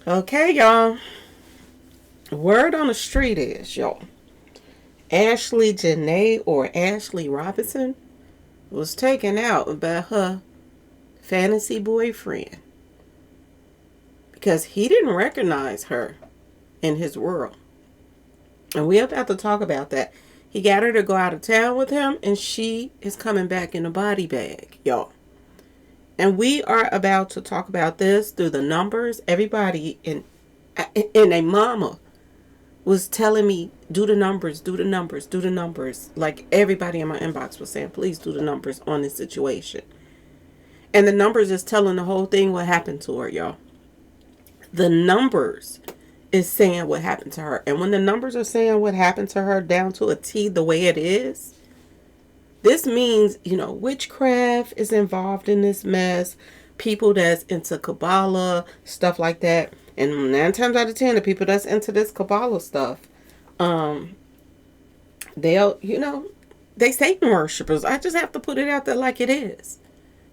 Okay, y'all. Word on the street is, y'all, Ashlee Jenae or Ashley Robinson was taken out by her fantasy boyfriend because he didn't recognize her in his world. And we're about to talk about that. He got her to go out of town with him, and she is coming back in a body bag, y'all. And we are about to talk about this through the numbers. Everybody in a mama was telling me, do the numbers, do the numbers, do the numbers. Like everybody in my inbox was saying, please do the numbers on this situation. And the numbers is telling the whole thing what happened to her, y'all. The numbers is saying what happened to her. And when the numbers are saying what happened to her down to a T the way it is, this means, witchcraft is involved in this mess. People that's into Kabbalah, stuff like that. And 9 times out of 10, the people that's into this Kabbalah stuff, they'll, they Satan worshipers. I just have to put it out there like it is.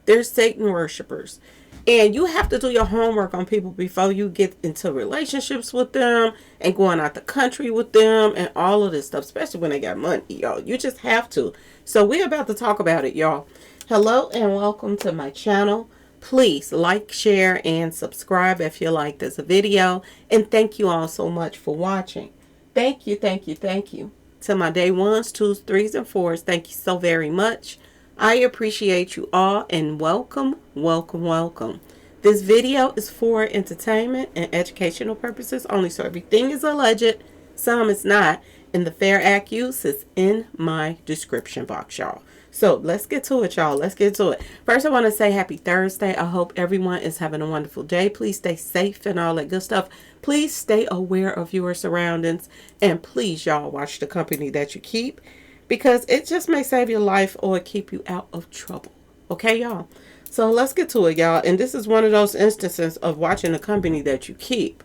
They're Satan worshipers. And you have to do your homework on people before you get into relationships with them and going out the country with them and all of this stuff, especially when they got money, y'all. You just have to. So we're about to talk about it, y'all. Hello and welcome to my channel. Please like, share, and subscribe if you like this video. And thank you all so much for watching. Thank you, thank you, thank you. To my day ones, twos, threes, and fours, thank you so very much. I appreciate you all and welcome, welcome, welcome. This video is for entertainment and educational purposes only, so everything is alleged, some is not, and the fair act use is in my description box, y'all. So let's get to it, y'all. Let's get to it. First, I want to say happy Thursday. I hope everyone is having a wonderful day. Please stay safe and all that good stuff. Please stay aware of your surroundings, and please, y'all, watch the company that you keep, because it just may save your life or keep you out of trouble. Okay, y'all? So let's get to it, y'all. And this is one of those instances of watching the company that you keep.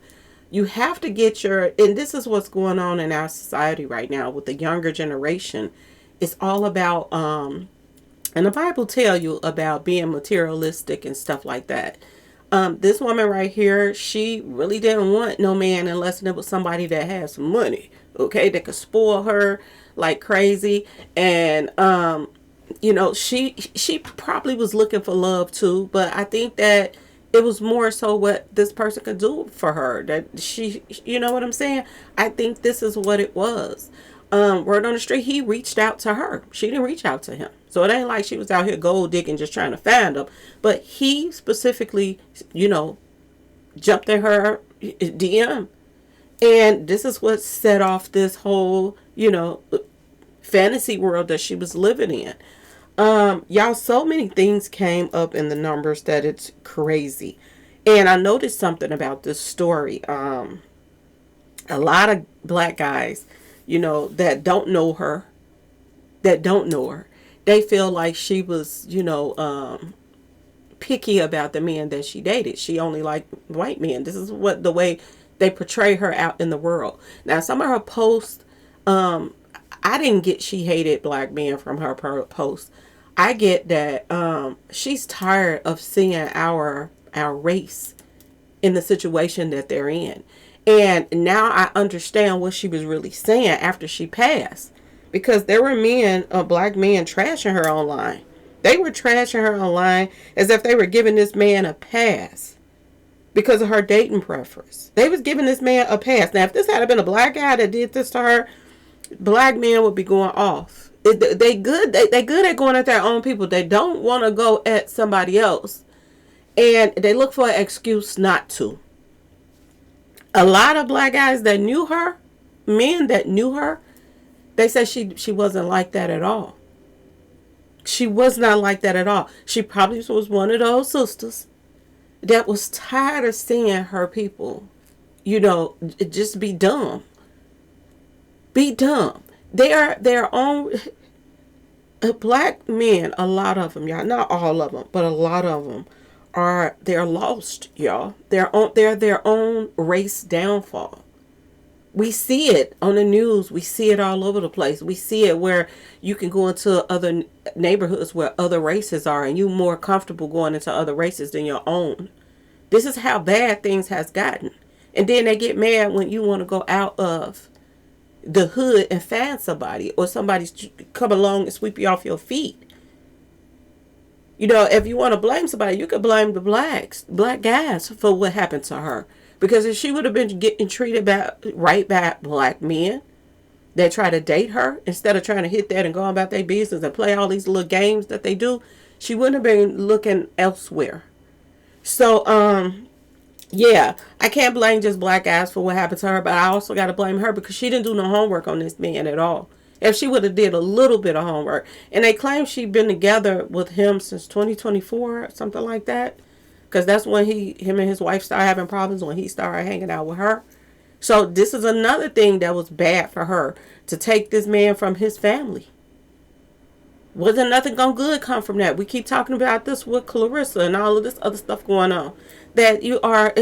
You have to get and this is what's going on in our society right now with the younger generation. It's all about, and the Bible tell you about being materialistic and stuff like that. This woman right here, she really didn't want no man unless it was somebody that had some money, okay, that could spoil her like crazy. And she probably was looking for love too, but I think that it was more so what this person could do for her, that she, you know what I'm saying? I think this is what it was. Word on the street, he reached out to her. She didn't reach out to him. So it ain't like she was out here gold digging just trying to find him. But he specifically, jumped in her DM. And this is what set off this whole, fantasy world that she was living in. Y'all, so many things came up in the numbers that it's crazy. And I noticed something about this story. A lot of black guys, that don't know her, they feel like she was, picky about the men that she dated. She only liked white men. This is the way they portray her out in the world. Now, some of her posts, I didn't get she hated black men from her posts. I get that she's tired of seeing our race in the situation that they're in. And now I understand what she was really saying after she passed. Because there were black men trashing her online. They were trashing her online as if they were giving this man a pass because of her dating preference. They was giving this man a pass. Now, if this had been a black guy that did this to her, black men would be going off. They good at going at their own people. They don't want to go at somebody else. And they look for an excuse not to. A lot of black guys that knew her, men that knew her, they said she wasn't like that at all. She was not like that at all. She probably was one of those sisters that was tired of seeing her people, just be dumb. Be dumb. They are their own black men, a lot of them, y'all. Not all of them, but a lot of them they're lost, y'all. They're their own race downfall. We see it on the news. We see it all over the place. We see it where you can go into other neighborhoods where other races are, and you're more comfortable going into other races than your own. This is how bad things has gotten. And then they get mad when you want to go out of the hood and find somebody, or somebody's come along and sweep you off your feet. You know, if you want to blame somebody, you could blame the black guys for what happened to her. Because if she would have been getting treated right by black men that try to date her, instead of trying to hit that and go about their business and play all these little games that they do, she wouldn't have been looking elsewhere. So, yeah, I can't blame just black guys for what happened to her, but I also got to blame her because she didn't do no homework on this man at all. If she would have did a little bit of homework. And they claim she'd been together with him since 2024, something like that. Because that's when him and his wife started having problems, when he started hanging out with her. So this is another thing that was bad for her, to take this man from his family. Wasn't nothing gonna good come from that. We keep talking about this with Clarissa and all of this other stuff going on. That you are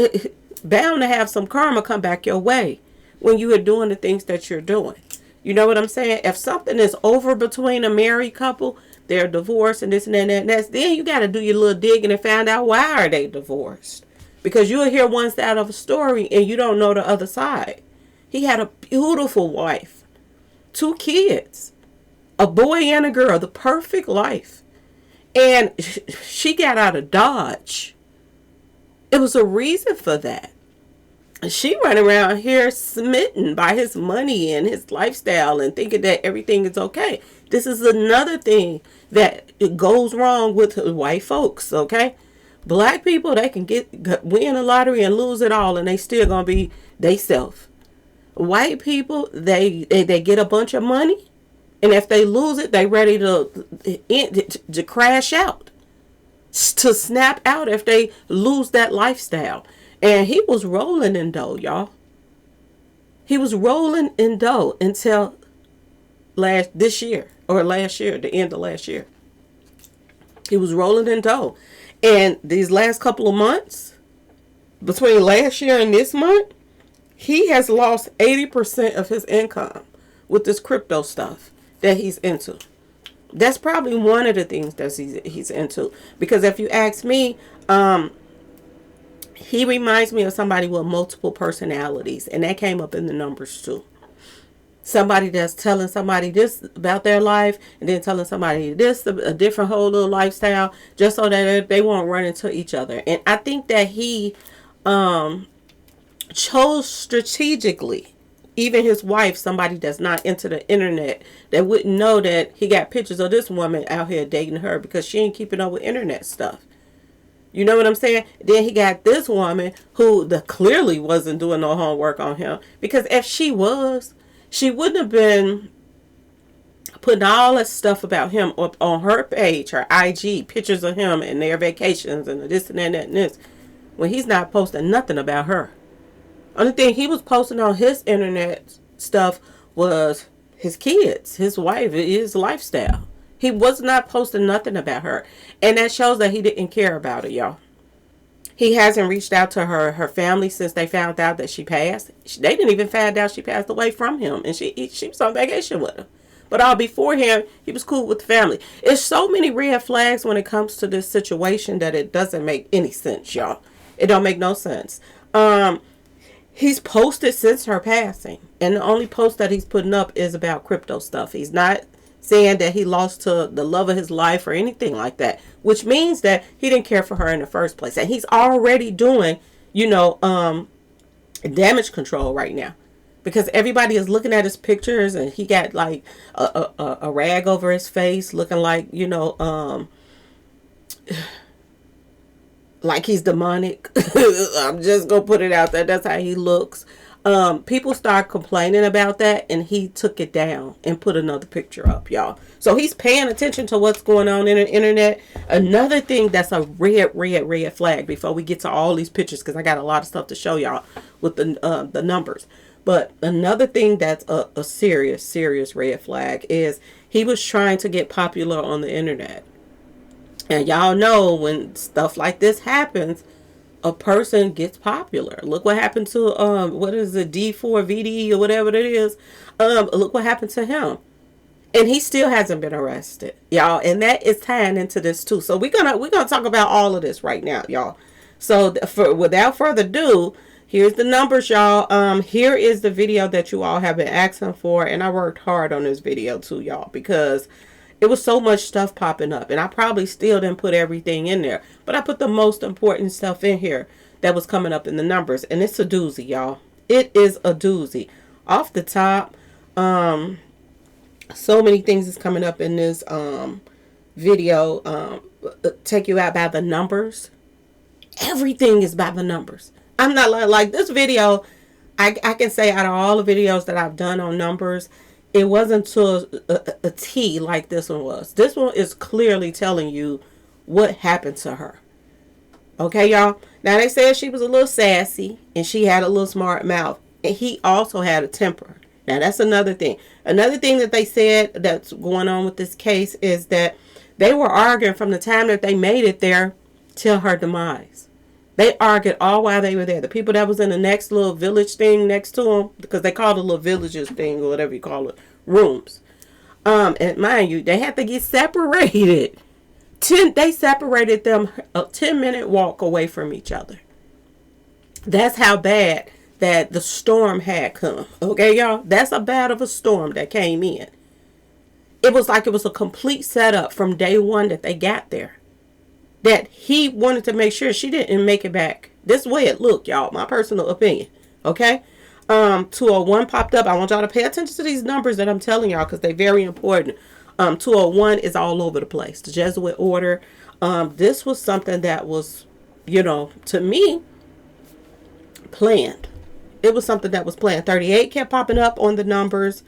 bound to have some karma come back your way when you are doing the things that you're doing. You know what I'm saying? If something is over between a married couple, they're divorced and this and that and that, then you got to do your little digging and find out why are they divorced. Because you'll hear one side of a story and you don't know the other side. He had a beautiful wife, 2 kids, a boy and a girl, the perfect life. And she got out of Dodge. It was a reason for that. She run around here smitten by his money and his lifestyle and thinking that everything is okay. This is another thing that goes wrong with white folks, okay? Black people, they can win the lottery and lose it all, and they still gonna be they self. White people, they get a bunch of money, and if they lose it, they ready to crash out, to snap out if they lose that lifestyle. And he was rolling in dough, y'all. He was rolling in dough until last year, the end of last year. He was rolling in dough. And these last couple of months, between last year and this month, he has lost 80% of his income with this crypto stuff that he's into. That's probably one of the things that he's into. Because if you ask me, he reminds me of somebody with multiple personalities. And that came up in the numbers too. Somebody that's telling somebody this about their life and then telling somebody this, a different whole little lifestyle, just so that they won't run into each other. And I think that he chose strategically, even his wife, somebody that's not into the internet, that wouldn't know that he got pictures of this woman out here dating her because she ain't keeping up with internet stuff. You know what I'm saying? Then he got this woman who clearly wasn't doing no homework on him, because if she was, she wouldn't have been putting all that stuff about him up on her page, her IG, pictures of him and their vacations and this and that and this, when he's not posting nothing about her. Only thing he was posting on his internet stuff was his kids, his wife, his lifestyle. He was not posting nothing about her. And that shows that he didn't care about it, y'all. He hasn't reached out to her family since they found out that she passed. They didn't even find out she passed away from him. And she was on vacation with him. But all beforehand, he was cool with the family. It's so many red flags when it comes to this situation that it doesn't make any sense, y'all. It don't make no sense. He's posted since her passing. And the only post that he's putting up is about crypto stuff. He's not saying that he lost to the love of his life or anything like that, which means that he didn't care for her in the first place. And he's already doing, damage control right now, because everybody is looking at his pictures and he got like a rag over his face, looking like, like he's demonic. I'm just gonna put it out there. That's how he looks. People start complaining about that, and he took it down and put another picture up, y'all. So he's paying attention to what's going on in the internet. Another thing that's a red flag, before we get to all these pictures, because I got a lot of stuff to show y'all with the numbers. But another thing that's a serious red flag is he was trying to get popular on the internet. And y'all know when stuff like this happens, a person gets popular. Look what happened to what is it, D4VD or whatever it is. Look what happened to him, and he still hasn't been arrested, y'all. And that is tying into this too. So we're gonna talk about all of this right now, y'all. So without further ado, Here's the numbers, y'all. Here is the video that you all have been asking for, and I worked hard on this video too, y'all, because it was so much stuff popping up, and I probably still didn't put everything in there, but I put the most important stuff in here that was coming up in the numbers, and it's a doozy, y'all. It is a doozy. Off the top, so many things is coming up in this video. Take you out by the numbers. Everything is by the numbers. I'm not like this video. I can say out of all the videos that I've done on numbers, it wasn't to a T like this one was. This one is clearly telling you what happened to her. Okay, y'all. Now, they said she was a little sassy and she had a little smart mouth. And he also had a temper. Now, that's another thing. Another thing that they said that's going on with this case is that they were arguing from the time that they made it there till her demise. They argued all while they were there. The people that was in the next little village thing next to them, because they called it a little villages thing or whatever you call it, rooms. And mind you, they had to get separated. They separated them a 10-minute walk away from each other. That's how bad that the storm had come. Okay, y'all? That's how bad of a storm that came in. It was like it was a complete setup from day one that they got there. That he wanted to make sure she didn't make it back. This way it looked, y'all. My personal opinion. Okay? 201 popped up. I want y'all to pay attention to these numbers that I'm telling y'all because they're very important. 201 is all over the place. The Jesuit order. This was something that was, to me, planned. It was something that was planned. 38 kept popping up on the numbers.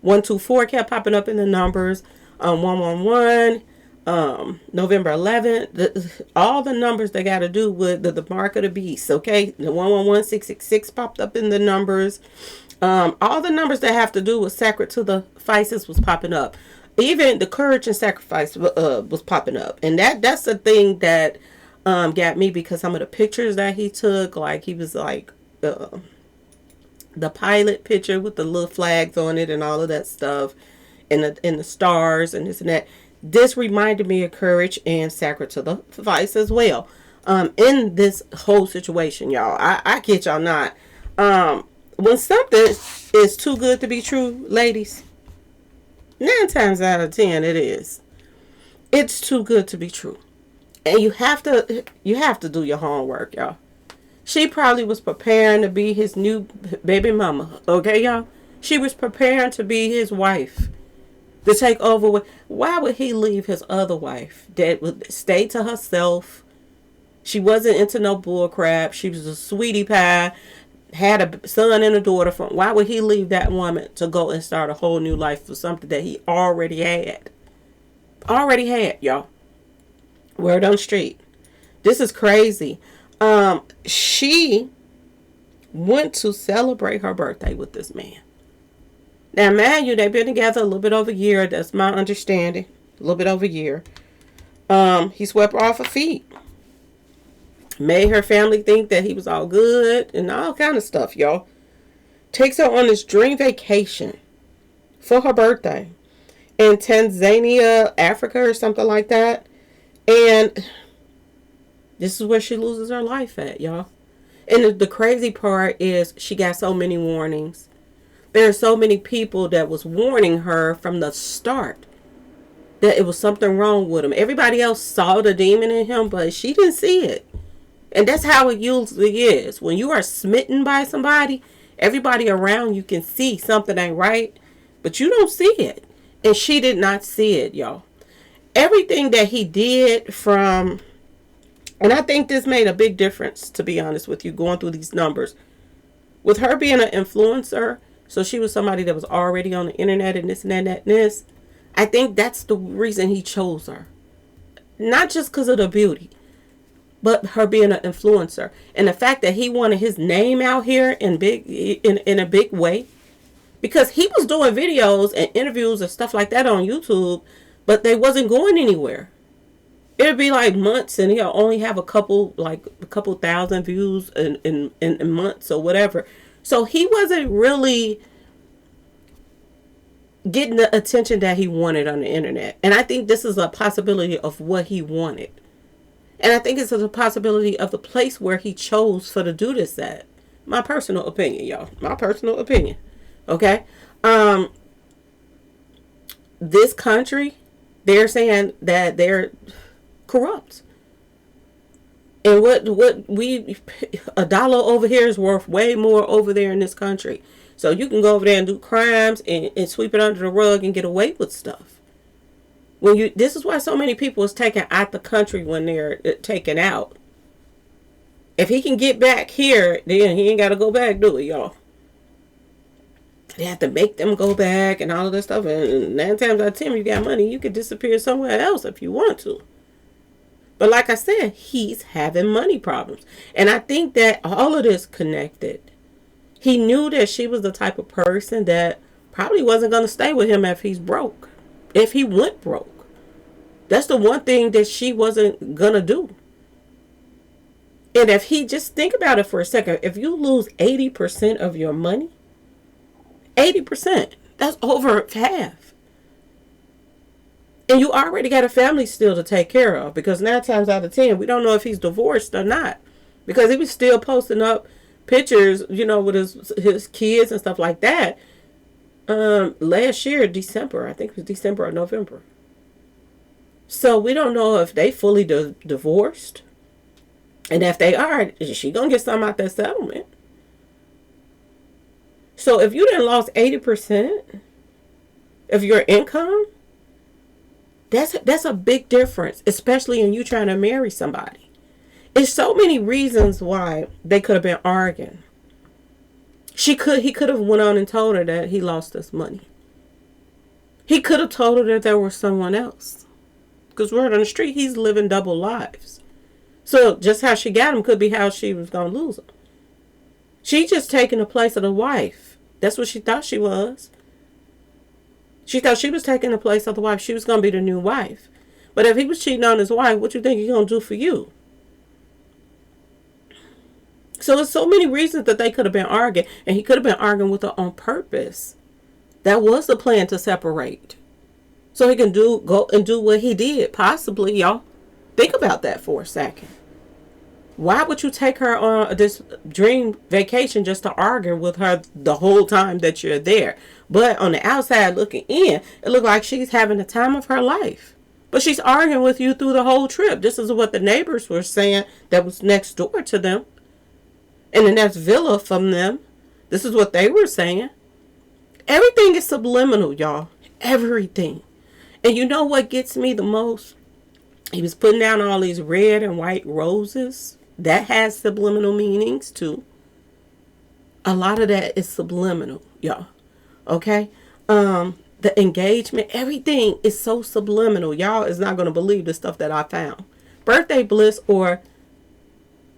124 kept popping up in the numbers. 111. November 11th, all the numbers that got to do with the mark of the beast, okay? The 111666 popped up in the numbers. All the numbers that have to do with sacred to the vices was popping up. Even the courage and sacrifice was popping up. And that's the thing that got me, because some of the pictures that he took, like he was like the pilot picture with the little flags on it and all of that stuff, and the stars and this and that. This reminded me of courage and sacred to the vice as well. In this whole situation, y'all, I kid y'all not. When something is too good to be true, ladies, 9 times out of 10 it is. It's too good to be true, and you have to do your homework, y'all. She probably was preparing to be his new baby mama. Okay, y'all. She was preparing to be his wife. To take over. Why would he leave his other wife that would stay to herself? She wasn't into no bull crap. She was a sweetie pie. Had a son and a daughter from. Why would he leave that woman to go and start a whole new life for something that he already had? Already had, y'all. Word on the street. This is crazy. She went to celebrate her birthday with this man. Now, mind you, they've been together a little bit over a year. That's my understanding. A little bit over a year. He swept her off her feet. Made her family think that he was all good and all kind of stuff, y'all. Takes her on this dream vacation for her birthday in Tanzania, Africa, or something like that. And this is where she loses her life at, y'all. And the crazy part is she got so many warnings. There are so many people that was warning her from the start that it was something wrong with him. Everybody else saw the demon in him, but she didn't see it. And that's how it usually is. When you are smitten by somebody, everybody around you can see something ain't right, but you don't see it. And she did not see it, y'all. Everything that he did from, and I think this made a big difference, to be honest with you, going through these numbers. With her being an influencer, so she was somebody that was already on the internet and this and that and this. I think that's the reason he chose her. Not just because of the beauty, but her being an influencer. And the fact that he wanted his name out here in a big way. Because he was doing videos and interviews and stuff like that on YouTube, but they wasn't going anywhere. It'd be like months and he'll only have a couple thousand views in months or whatever. So he wasn't really getting the attention that he wanted on the internet. And I think this is a possibility of what he wanted. And I think it's a possibility of the place where he chose for to do this at. My personal opinion, y'all. My personal opinion. Okay? This country, they're saying that they're corrupt. And what we a dollar over here is worth way more over there in this country. So you can go over there and do crimes and sweep it under the rug and get away with stuff. This is why so many people is taken out the country when they're taken out. If he can get back here, then he ain't got to go back, do it, y'all. They have to make them go back and all of this stuff. And 9 times out of 10, you got money, you could disappear somewhere else if you want to. But like I said, he's having money problems. And I think that all of this connected. He knew that she was the type of person that probably wasn't going to stay with him if he's broke. If he went broke. That's the one thing that she wasn't going to do. And if he, just think about it for a second. If you lose 80% of your money, 80%, that's over half. And you already got a family still to take care of. Because 9 times out of 10, we don't know if he's divorced or not. Because he was still posting up pictures, with his kids and stuff like that. Last year, December. I think it was December or November. So we don't know if they fully divorced. And if they are, is she going to get something out that settlement? So if you done lost 80% of your income, that's a big difference, especially in you trying to marry somebody. There's so many reasons why they could have been arguing. He could have went on and told her that he lost his money. He could have told her that there was someone else. Because word on the street, he's living double lives. So just how she got him could be how she was going to lose him. She just taking the place of the wife. That's what she thought she was. She thought she was taking the place of the wife. She was going to be the new wife. But if he was cheating on his wife, what you think he's going to do for you? So there's so many reasons that they could have been arguing. And he could have been arguing with her on purpose. That was the plan, to separate. So he can go and do what he did. Possibly, y'all. Think about that for a second. Why would you take her on this dream vacation just to argue with her the whole time that you're there? But on the outside looking in, it looked like she's having the time of her life. But she's arguing with you through the whole trip. This is what the neighbors were saying that was next door to them. In the next villa from them. This is what they were saying. Everything is subliminal, y'all. Everything. And you know what gets me the most? He was putting down all these red and white roses. That has subliminal meanings too. A lot of that is subliminal, y'all. Okay? The engagement, everything is so subliminal. Y'all is not going to believe the stuff that I found. Birthday bliss or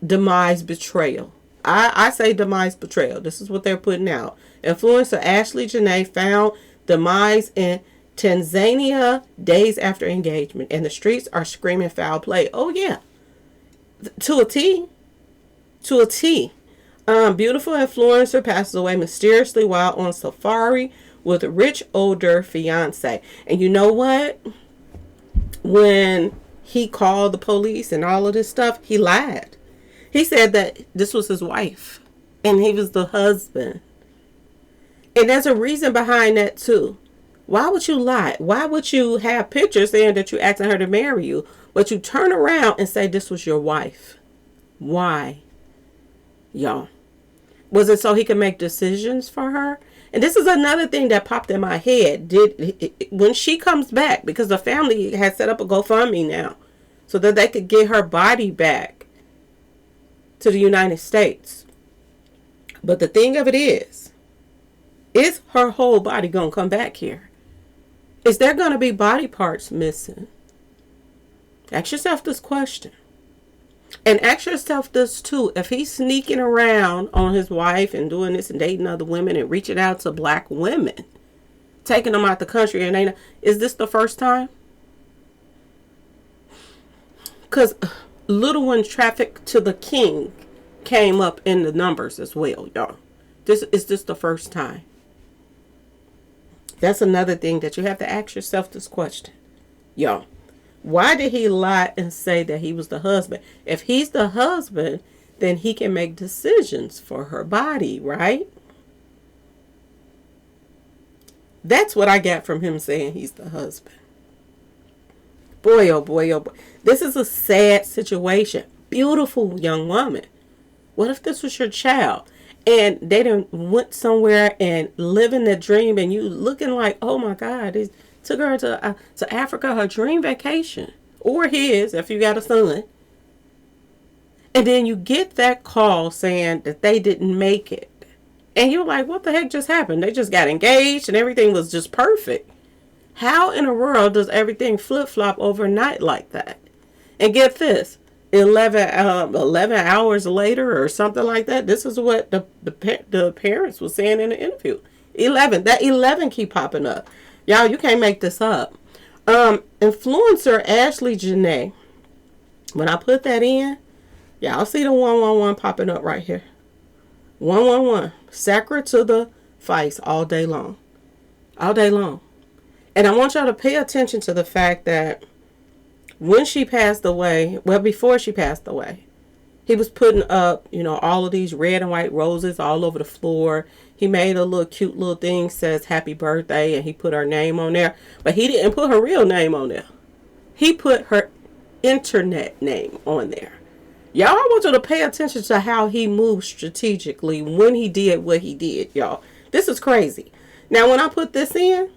demise betrayal. I say demise betrayal. This is what they're putting out. Influencer Ashlee Jenae found demise in Tanzania days after engagement. And the streets are screaming foul play. Oh, yeah. To a T. To a T. Beautiful influencer passes away mysteriously while on safari with a rich older fiance. And you know what? When he called the police and all of this stuff, he lied. He said that this was his wife. And he was the husband. And there's a reason behind that too. Why would you lie? Why would you have pictures saying that you're asking her to marry you, but you turn around and say this was your wife? Why? Y'all. Was it so he could make decisions for her? And this is another thing that popped in my head. When she comes back, because the family has set up a GoFundMe now, so that they could get her body back to the United States. But the thing of it is her whole body going to come back here? Is there going to be body parts missing? Ask yourself this question. And ask yourself this too. If he's sneaking around on his wife and doing this and dating other women and reaching out to black women, taking them out the country, and is this the first time? Because little one traffic to the king came up in the numbers as well, y'all. Is this the first time? That's another thing that you have to ask yourself this question, y'all. Why did he lie and say that he was the husband? If he's the husband, then he can make decisions for her body, right? That's what I got from him saying he's the husband. Boy, oh boy, oh boy. This is a sad situation. Beautiful young woman. What if this was your child? And they done went somewhere and living the dream, and you looking like, oh my God, they took her to Africa, her dream vacation. Or his, if you got a son. And then you get that call saying that they didn't make it. And you're like, what the heck just happened? They just got engaged and everything was just perfect. How in the world does everything flip-flop overnight like that? And get this, 11 hours later or something like that, this is what the parents were saying in the interview. 11. That 11 keep popping up. Y'all, you can't make this up. Influencer Ashlee Jenae, when I put that in, y'all see the 111 popping up right here. 111. Sacrifice all day long. All day long. And I want y'all to pay attention to the fact that when she passed away, well, before she passed away, he was putting up, all of these red and white roses all over the floor. He made a little cute little thing, says happy birthday, and he put her name on there. But he didn't put her real name on there. He put her internet name on there. Y'all, I want you to pay attention to how he moved strategically when he did what he did, y'all. This is crazy. Now, when I put this in,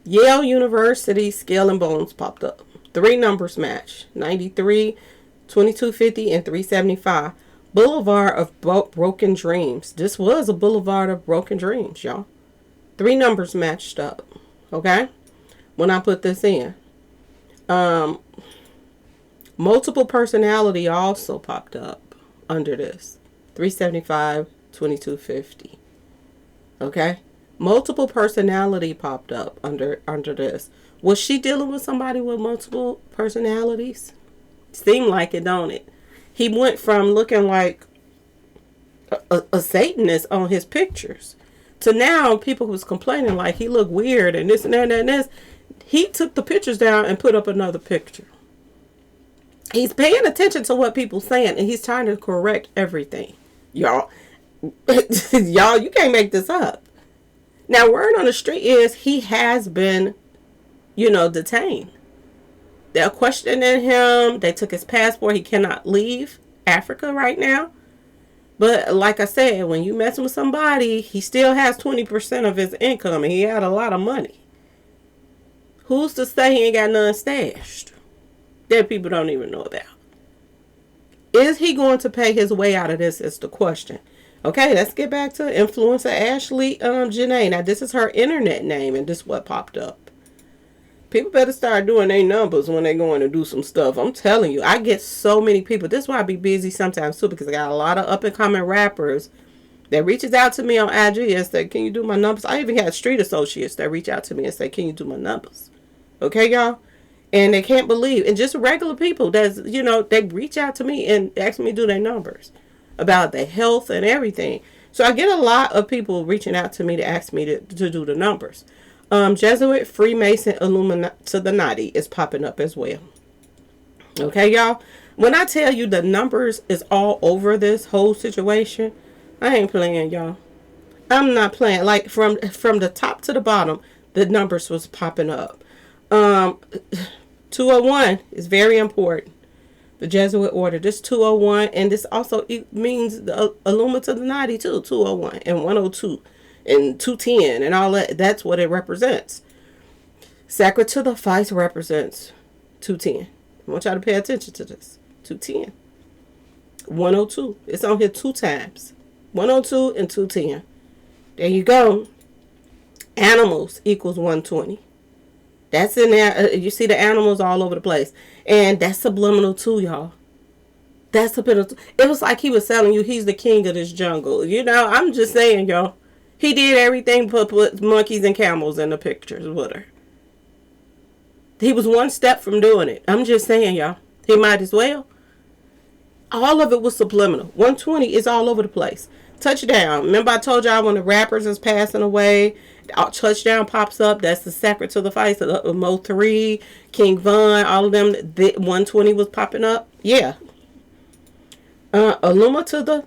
Yale University Scale and Bones popped up. 3 numbers match. 93, 2250, and 375. Boulevard of Broken Dreams. This was a Boulevard of Broken Dreams, y'all. 3 numbers matched up. Okay? When I put this in. Multiple personality also popped up under this. 375, 2250. Okay? Multiple personality popped up under this. Was she dealing with somebody with multiple personalities? Seemed like it, don't it? He went from looking like a Satanist on his pictures to now people was complaining like he looked weird and this and that and this. He took the pictures down and put up another picture. He's paying attention to what people saying, and he's trying to correct everything. Y'all, you can't make this up. Now, word on the street is he has been, detained. They're questioning him. They took his passport. He cannot leave Africa right now. But like I said, when you messing with somebody, he still has 20% of his income, and he had a lot of money. Who's to say he ain't got none stashed that people don't even know about? Is he going to pay his way out of this is the question. Okay, let's get back to influencer Ashlee Jenae. Now, this is her internet name, and this is what popped up. People better start doing their numbers when they're going to do some stuff. I'm telling you, I get so many people. This is why I be busy sometimes, too, because I got a lot of up-and-coming rappers that reaches out to me on IG and say, can you do my numbers? I even had street associates that reach out to me and say, can you do my numbers? Okay, y'all? And they can't believe. And just regular people that's, they reach out to me and ask me to do their numbers about their health and everything. So I get a lot of people reaching out to me to ask me to do the numbers. Jesuit, Freemason, Illuminati is popping up as well. Okay, y'all? When I tell you the numbers is all over this whole situation, I ain't playing, y'all. I'm not playing. Like, from the top to the bottom, the numbers was popping up. 201 is very important. The Jesuit order. This 201, and this also means the Illuminati too. 201 and 102 and 210 and all that. That's what it represents. Sacred to the Vice represents 210. I want y'all to pay attention to this. 210. 102. It's on here 2 times. 102 and 210. There you go. Animals equals 120. That's in there. You see the animals all over the place. And that's subliminal too, y'all. That's subliminal. It was like he was telling you he's the king of this jungle. I'm just saying, y'all. He did everything but put monkeys and camels in the pictures with her. He was one step from doing it. I'm just saying, y'all. He might as well. All of it was subliminal. 120 is all over the place. Touchdown. Remember I told y'all when the rappers is passing away, Touchdown pops up. That's the Sacred to the Vice of Mo 3, King Von, all of them. 120 was popping up. Yeah. Aluma to the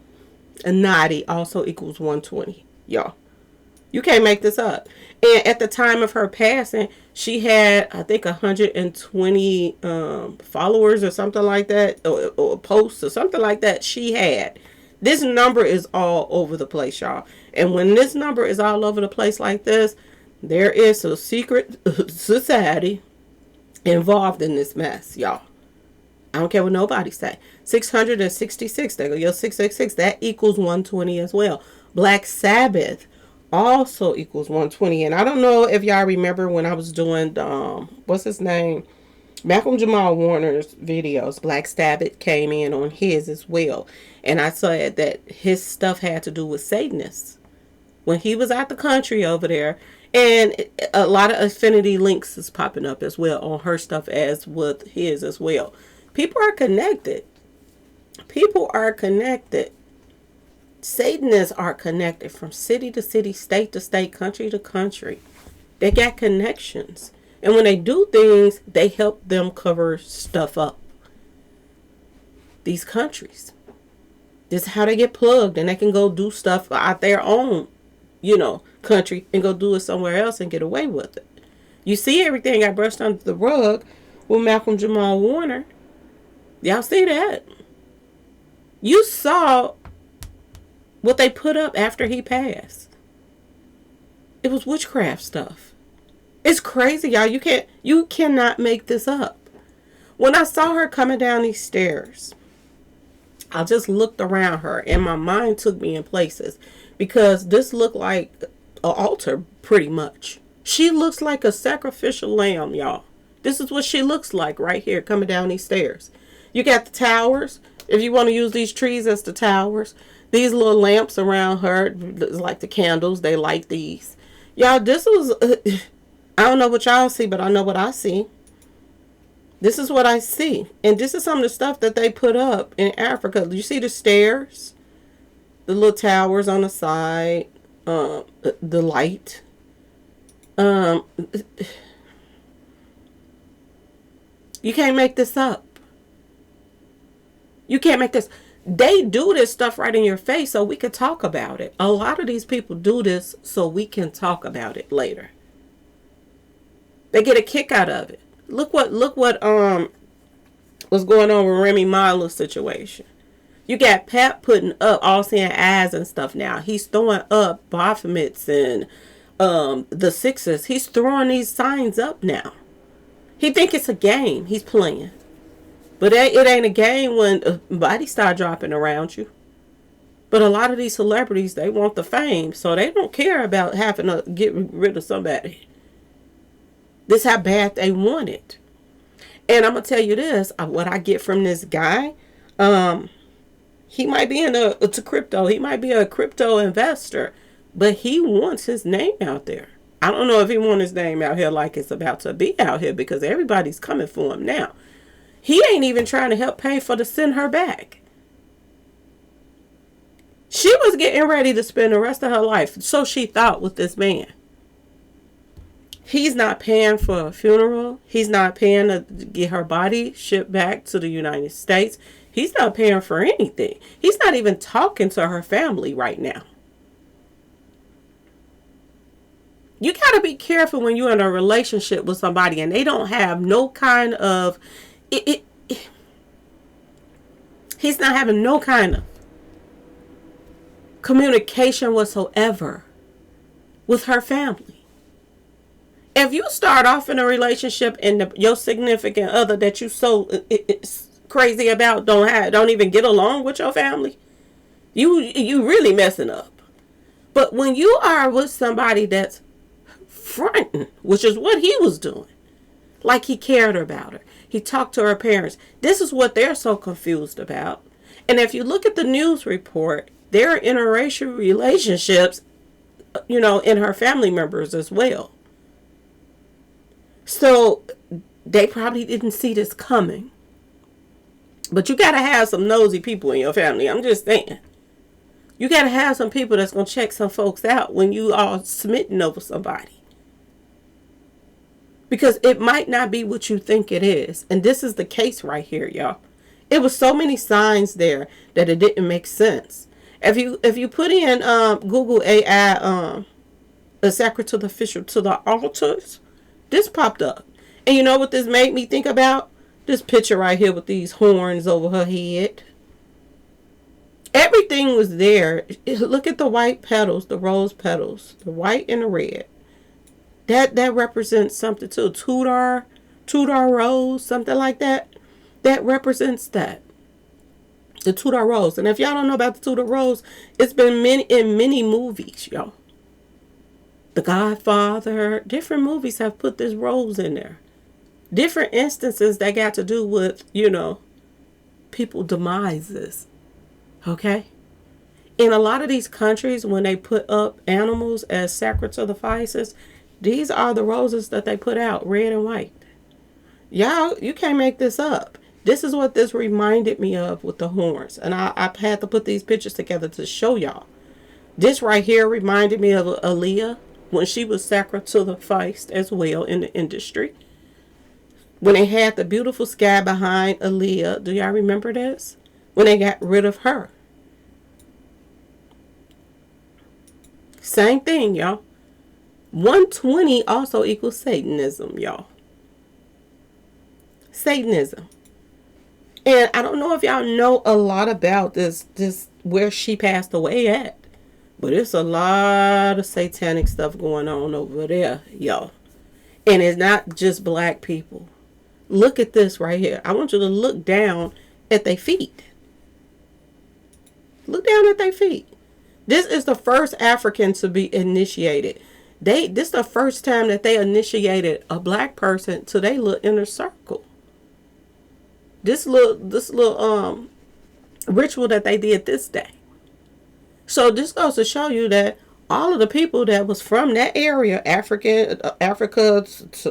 Nadi also equals 120, y'all. You can't make this up. And at the time of her passing, she had, I think, 120 followers or something like that, or posts or something like that she had. This number is all over the place, y'all. And when this number is all over the place like this, there is a secret society involved in this mess, y'all. I don't care what nobody say. 666, there go your 666. That equals 120 as well. Black Sabbath also equals 120. And I don't know if y'all remember when I was doing, what's his name? Malcolm Jamal Warner's videos. Black Sabbath came in on his as well. And I said that his stuff had to do with Satanists. When he was out the country over there. And a lot of affinity links is popping up as well on her stuff as with his as well. People are connected. People are connected. Satanists are connected from city to city, state to state, country to country. They got connections. And when they do things, they help them cover stuff up. These countries. This is how they get plugged, and they can go do stuff out their own, country and go do it somewhere else and get away with it. You see everything got brushed under the rug with Malcolm Jamal Warner. Y'all see that? You saw what they put up after he passed. It was witchcraft stuff. It's crazy, y'all. You cannot make this up. When I saw her coming down these stairs, I just looked around her and my mind took me in places because this looked like an altar pretty much. She looks like a sacrificial lamb, y'all. This is what she looks like right here coming down these stairs. You got the towers. If you want to use these trees as the towers. These little lamps around her, like the candles, they light these. Y'all, this was, I don't know what y'all see, but I know what I see. This is what I see. And this is some of the stuff that they put up in Africa. You see the stairs? The little towers on the side. The light. You can't make this up. You can't make this. They do this stuff right in your face so we can talk about it. A lot of these people do this so we can talk about it later. They get a kick out of it. Look what was going on with Remy Ma's situation. You got Pep putting up all-seeing eyes and stuff now. He's throwing up Baphomets and the Sixes. He's throwing these signs up now. He think it's a game he's playing. But it ain't a game when bodies start dropping around you. But a lot of these celebrities, they want the fame. So they don't care about having to get rid of somebody. This is how bad they want it. And I'm going to tell you this. What I get from this guy. He might be into crypto. He might be a crypto investor. But he wants his name out there. I don't know if he wants his name out here like it's about to be out here. Because everybody's coming for him now. He ain't even trying to help pay for to send her back. She was getting ready to spend the rest of her life, so she thought, with this man. He's not paying for a funeral. He's not paying to get her body shipped back to the United States. He's not paying for anything. He's not even talking to her family right now. You got to be careful when you're in a relationship with somebody and they don't have no kind of... He's not having no kind of communication whatsoever with her family. If you start off in a relationship and your significant other that you so crazy about don't even get along with your family, you really messing up. But when you are with somebody that's fronting, which is what he was doing, like he cared about her. He talked to her parents. This is what they're so confused about. And if you look at the news report, there are interracial relationships, in her family members as well. So they probably didn't see this coming. But you got to have some nosy people in your family. I'm just saying. You got to have some people that's going to check some folks out when you are smitten over somebody. Because it might not be what you think it is. And this is the case right here, y'all. It was so many signs there that it didn't make sense. If you put in Google AI a sacrificial to the altars, this popped up. And you know what this made me think about? This picture right here with these horns over her head. Everything was there. Look at the white petals, the rose petals, the white and the red. That represents something too. Tudor rose, something like that. That represents that. The Tudor rose. And if y'all don't know about the Tudor rose, it's been in many movies, y'all. The Godfather, different movies have put this rose in there. Different instances that got to do with, people demises. Okay? In a lot of these countries, when they put up animals as sacrifices, these are the roses that they put out, red and white. Y'all, you can't make this up. This is what this reminded me of with the horns. And I've had to put these pictures together to show y'all. This right here reminded me of Aaliyah when she was sacrificed as well in the industry. When they had the beautiful sky behind Aaliyah. Do y'all remember this? When they got rid of her. Same thing, y'all. 120 also equals Satanism, y'all. Satanism. And I don't know if y'all know a lot about this where she passed away at. But it's a lot of satanic stuff going on over there, y'all. And it's not just black people. Look at this right here. I want you to look down at their feet. Look down at their feet. This is the first African to be initiated. This is the first time that they initiated a black person to their little inner circle. This little ritual that they did this day. So this goes to show you that all of the people that was from that area, Africa,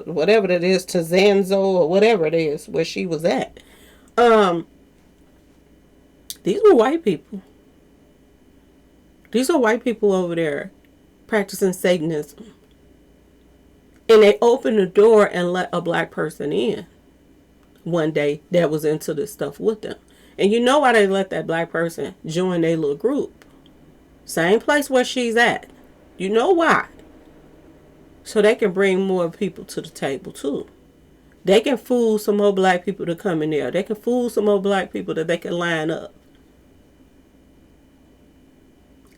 whatever it is, to Zanzo or whatever it is, where she was at, these were white people. These are white people over there practicing Satanism. And they opened the door and let a black person in one day that was into this stuff with them. And you know why they let that black person join their little group. Same place where she's at. You know why? So they can bring more people to the table too. They can fool some more black people to come in there. They can fool some more black people that they can line up.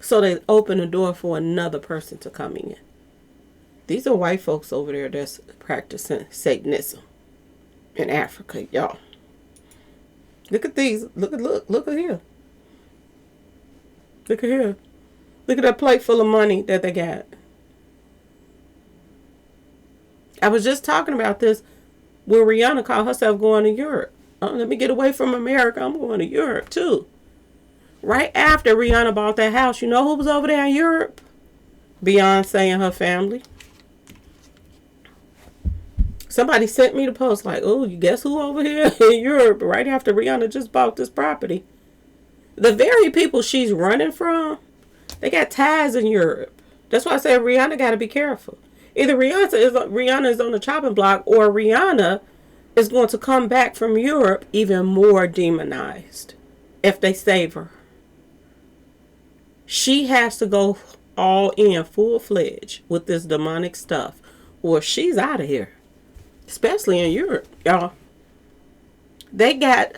So they open the door for another person to come in. These are white folks over there that's practicing Satanism in Africa, y'all. Look at these. Look at here. Look at here. Look at that plate full of money that they got. I was just talking about this when Rihanna called herself going to Europe. Let me get away from America. I'm going to Europe too. Right after Rihanna bought that house, you know who was over there in Europe? Beyonce and her family. Somebody sent me the post like, oh, you guess who over here in Europe right after Rihanna just bought this property? The very people she's running from, they got ties in Europe. That's why I said Rihanna got to be careful. Either Rihanna is on the chopping block, or Rihanna is going to come back from Europe even more demonized if they save her. She has to go all in full-fledged with this demonic stuff, or she's out of here. Especially in Europe, y'all. They got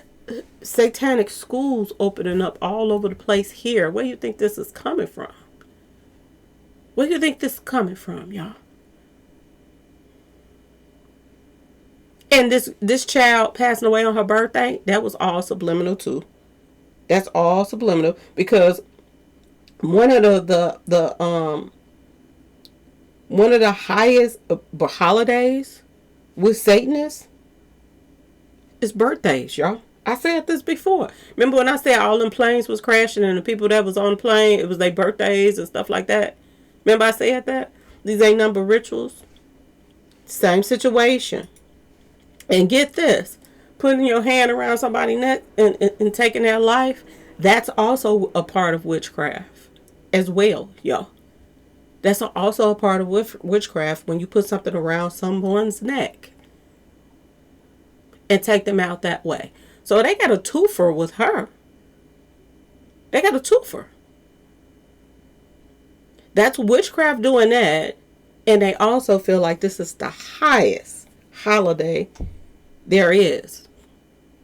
satanic schools opening up all over the place here. Where do you think this is coming from? Where do you think this is coming from, y'all? And this child passing away on her birthday, that was all subliminal too. That's all subliminal, because one of the highest holidays with Satanists is birthdays, y'all. I said this before. Remember when I said all them planes was crashing and the people that was on the plane, it was their birthdays and stuff like that? Remember I said that? These ain't number rituals. Same situation. And get this. Putting your hand around somebody's neck and taking their life, that's also a part of witchcraft as well, y'all. That's also a part of witchcraft when you put something around someone's neck and take them out that way. So they got a twofer with her. They got a twofer. That's witchcraft doing that. And they also feel like this is the highest holiday there is.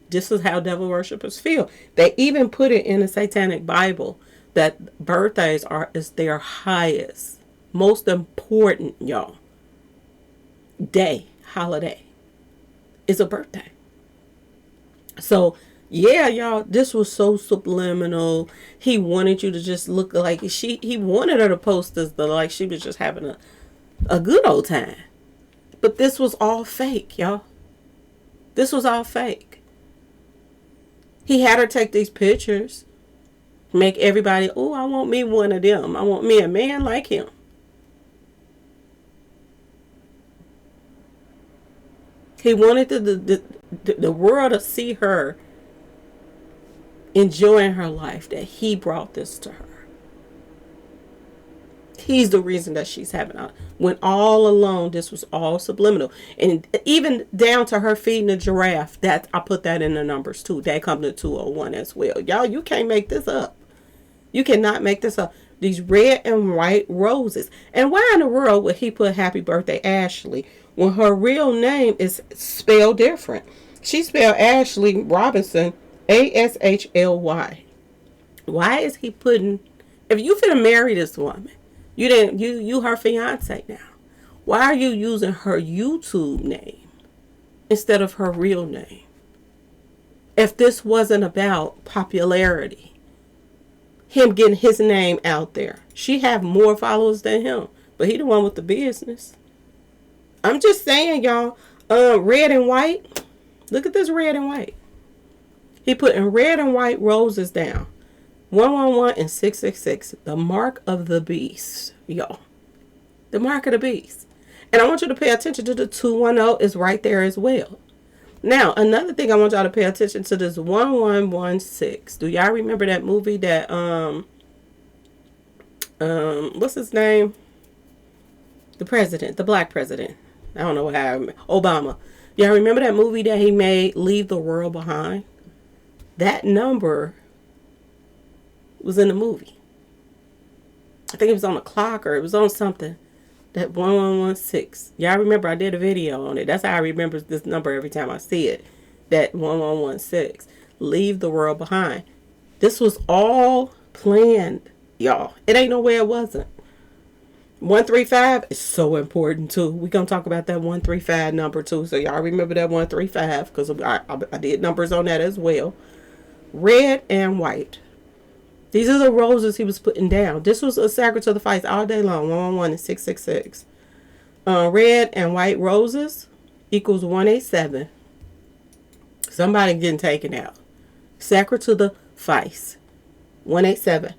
This is how devil worshippers feel. They even put it in the Satanic Bible that birthdays is their highest, most important, y'all, holiday is a birthday. So yeah, y'all, this was so subliminal. He wanted you to just look like he wanted her to post this like she was just having a good old time. But this was all fake, y'all. This was all fake. He had her take these pictures, make everybody, oh, I want me one of them. I want me a man like him. He wanted the world to see her enjoying her life, that he brought this to her. He's the reason that she's having it. When all along, this was all subliminal. And even down to her feeding the giraffe, that I put that in the numbers too. That comes to 201 as well. Y'all, you can't make this up. You cannot make this up. These red and white roses. And why in the world would he put happy birthday Ashlee when her real name is spelled different? She spelled Ashlee Robinson Ashly. Why is he putting, if you finna marry this woman, you her fiance now, why are you using her YouTube name instead of her real name? If this wasn't about popularity, him getting his name out there, she have more followers than him, but he the one with the business. I'm just saying, y'all, red and white, look at this red and white. He putting red and white roses down. 111 and 666. The mark of the beast. Y'all. The mark of the beast. And I want you to pay attention to the 210 is right there as well. Now, another thing I want y'all to pay attention to this 1116. Do y'all remember that movie that, what's his name? The president, the black president. I don't know how, Obama. Y'all remember that movie that he made, Leave the World Behind? That number was in the movie. I think it was on a clock or it was on something. That 1116. Y'all remember I did a video on it. That's how I remember this number every time I see it. That 1116. Leave the world behind. This was all planned, y'all. It ain't no way it wasn't. 135 is so important too. We're going to talk about that 135 number too. So y'all remember that 135 because I did numbers on that as well. Red and white. These are the roses he was putting down. This was a sacrifice all day long. 111 and 666. Red and white roses equals 187. Somebody getting taken out. Sacrifice. 187.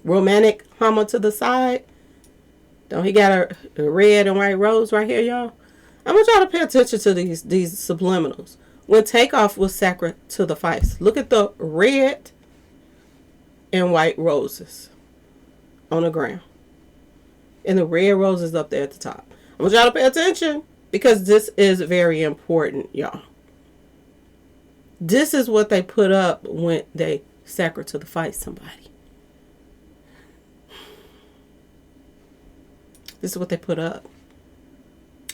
Romantic hummer to the side. Don't he got a red and white rose right here, y'all? I want y'all to pay attention to these subliminals. When takeoff was sacrifice. Look at the red and white roses on the ground. And the red roses up there at the top. I want y'all to pay attention because this is very important, y'all. This is what they put up when they sacrifice somebody. This is what they put up.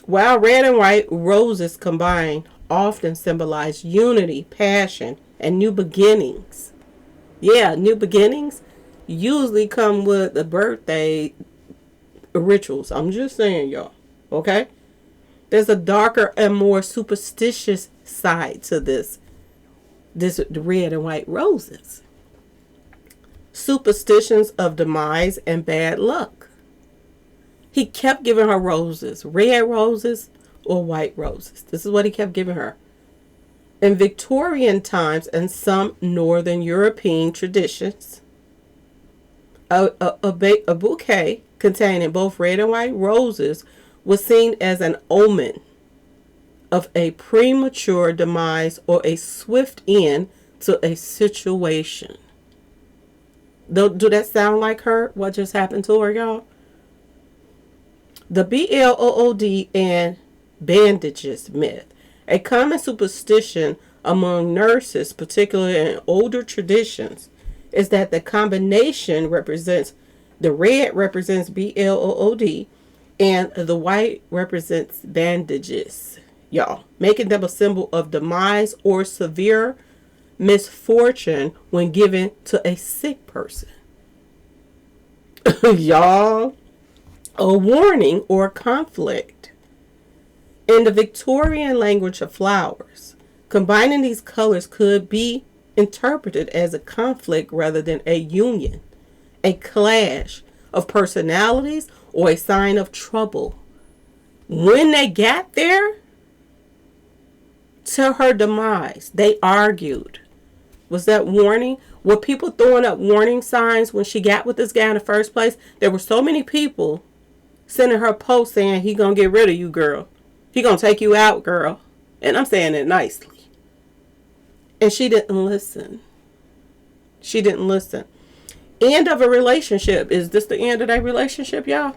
While red and white roses combined often symbolize unity, passion, and new beginnings. Yeah, new beginnings usually come with the birthday rituals. I'm just saying, y'all. Okay? There's a darker and more superstitious side to this red and white roses. Superstitions of demise and bad luck. He kept giving her roses, red roses or white roses. This is what he kept giving her. In Victorian times and some Northern European traditions, a bouquet containing both red and white roses was seen as an omen of a premature demise or a swift end to a situation. Do that sound like her? What just happened to her, y'all? The BLOOD and bandages myth. A common superstition among nurses, particularly in older traditions, is that the combination represents the red represents BLOOD and the white represents bandages, y'all, making them a symbol of demise or severe misfortune when given to a sick person. Y'all, a warning or conflict. In the Victorian language of flowers, combining these colors could be interpreted as a conflict rather than a union, a clash of personalities, or a sign of trouble. When they got there to her demise, they argued. Was that warning? Were people throwing up warning signs when she got with this guy in the first place? There were so many people sending her posts saying, he gonna get rid of you, girl. He gonna take you out, girl. And I'm saying it nicely. And she didn't listen. She didn't listen. End of a relationship. Is this the end of that relationship, y'all?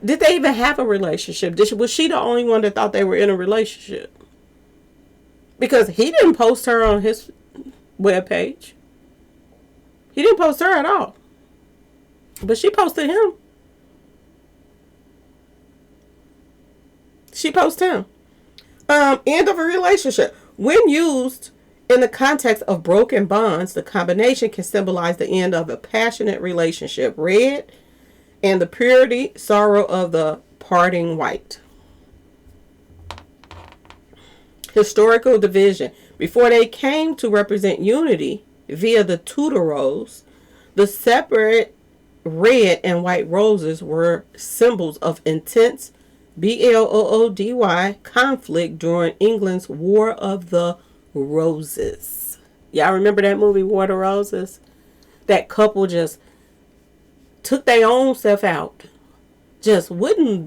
Did they even have a relationship? Was she the only one that thought they were in a relationship? Because he didn't post her on his webpage. He didn't post her at all. But she posted him. She posted him. End of a relationship. When used in the context of broken bonds, the combination can symbolize the end of a passionate relationship. Red and the purity, sorrow of the parting white. Historical division. Before they came to represent unity via the Tudor rose, the separate red and white roses were symbols of intense BLOODY conflict during England's War of the Roses. Y'all remember that movie, War of the Roses? That couple just took their own self out. Just wouldn't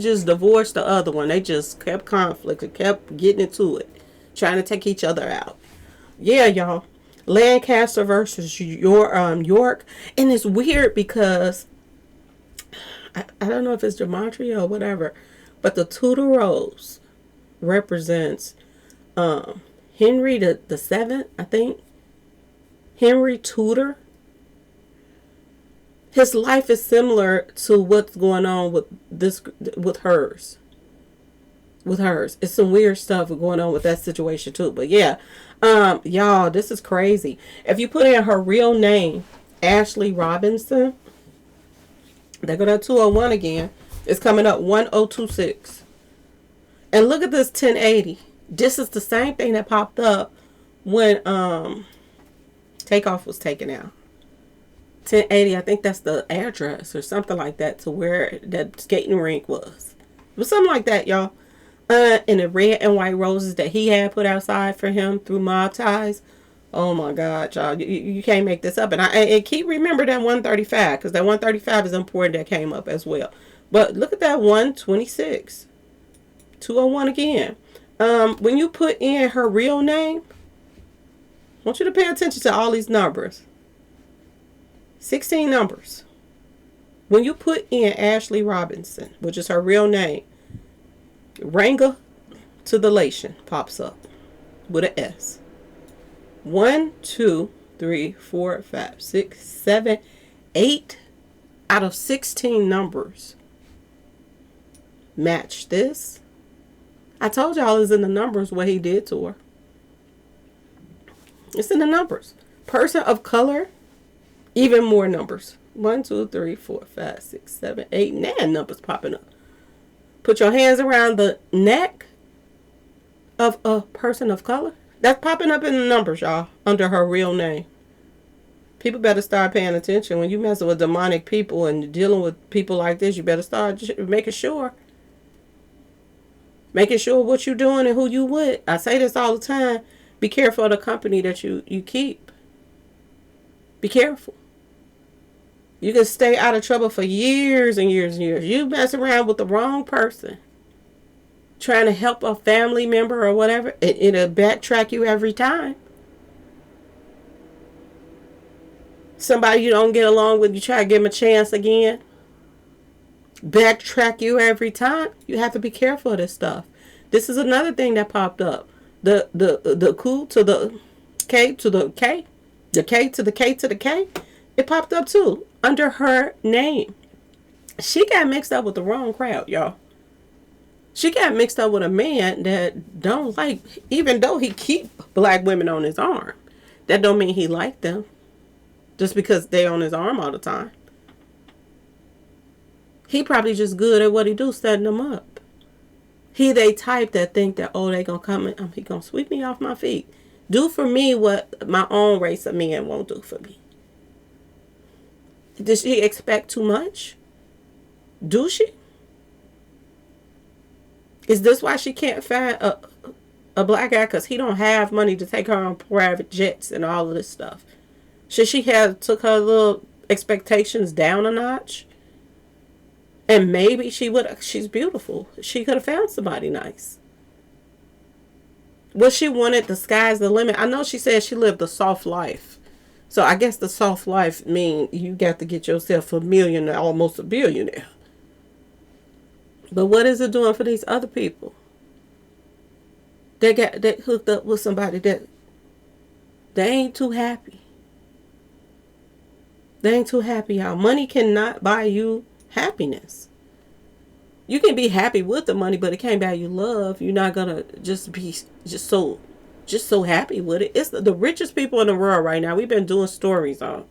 just divorce the other one. They just kept conflict and kept getting into it, trying to take each other out. Yeah, y'all. Lancaster versus York. And it's weird because I don't know if it's Gematria or whatever, but the Tudor rose represents Henry the Seventh, I think. Henry Tudor. His life is similar to what's going on with hers. With hers. It's some weird stuff going on with that situation too. But yeah, y'all, this is crazy. If you put in her real name, Ashlee Robinson, there go that 201 again. It's coming up 1026. And look at this 1080. This is the same thing that popped up when Takeoff was taken out. 1080, I think that's the address or something like that to where that skating rink was. But something like that, y'all. And the red and white roses that he had put outside for him through mob ties. Oh my God, y'all. You can't make this up. And keep remember that 135, because that 135 is important that came up as well. But look at that 126. 201 again. When you put in her real name, I want you to pay attention to all these numbers. 16 numbers. When you put in Ashlee Robinson, which is her real name, Ranga to the Lation pops up with an S. 1, 2, 3, 4, 5, 6, 7, 8 out of 16 numbers match this. I told y'all it's in the numbers what he did to her. It's in the numbers. Person of color, even more numbers. 1, 2, 3, 4, 5, 6, 7, 8, 9 numbers popping up. Put your hands around the neck of a person of color. That's popping up in the numbers, y'all, under her real name. People better start paying attention. When you messing with demonic people and dealing with people like this, you better start making sure. Making sure what you're doing and who you with. I say this all the time. Be careful of the company that you keep. Be careful. You can stay out of trouble for years and years and years. You mess around with the wrong person, trying to help a family member or whatever, it'll backtrack you every time. Somebody you don't get along with, you try to give them a chance again, backtrack you every time. You have to be careful of this stuff. This is another thing that popped up. the Q to the K to the K, the K to the K to the K, it popped up too under her name. She got mixed up with the wrong crowd, y'all. She got mixed up with a man that don't like, even though he keep black women on his arm, that don't mean he like them just because they on his arm all the time. He probably just good at what he do, setting them up. They type that think that, oh, they gonna come and he gonna sweep me off my feet. Do for me what my own race of men won't do for me. Does she expect too much? Do she? Is this why she can't find a black guy? Because he don't have money to take her on private jets and all of this stuff. Should she have took her little expectations down a notch? And maybe she would. She's beautiful. She could have found somebody nice. What she wanted, the sky's the limit. I know she said she lived a soft life. So I guess the soft life mean you got to get yourself a millionaire, almost a billionaire. But what is it doing for these other people? They hooked up with somebody that they ain't too happy. They ain't too happy, y'all. Money cannot buy you happiness. You can be happy with the money, but it can't buy you love. You're not gonna just be so happy with it. It's the richest people in the world right now. We've been doing stories on.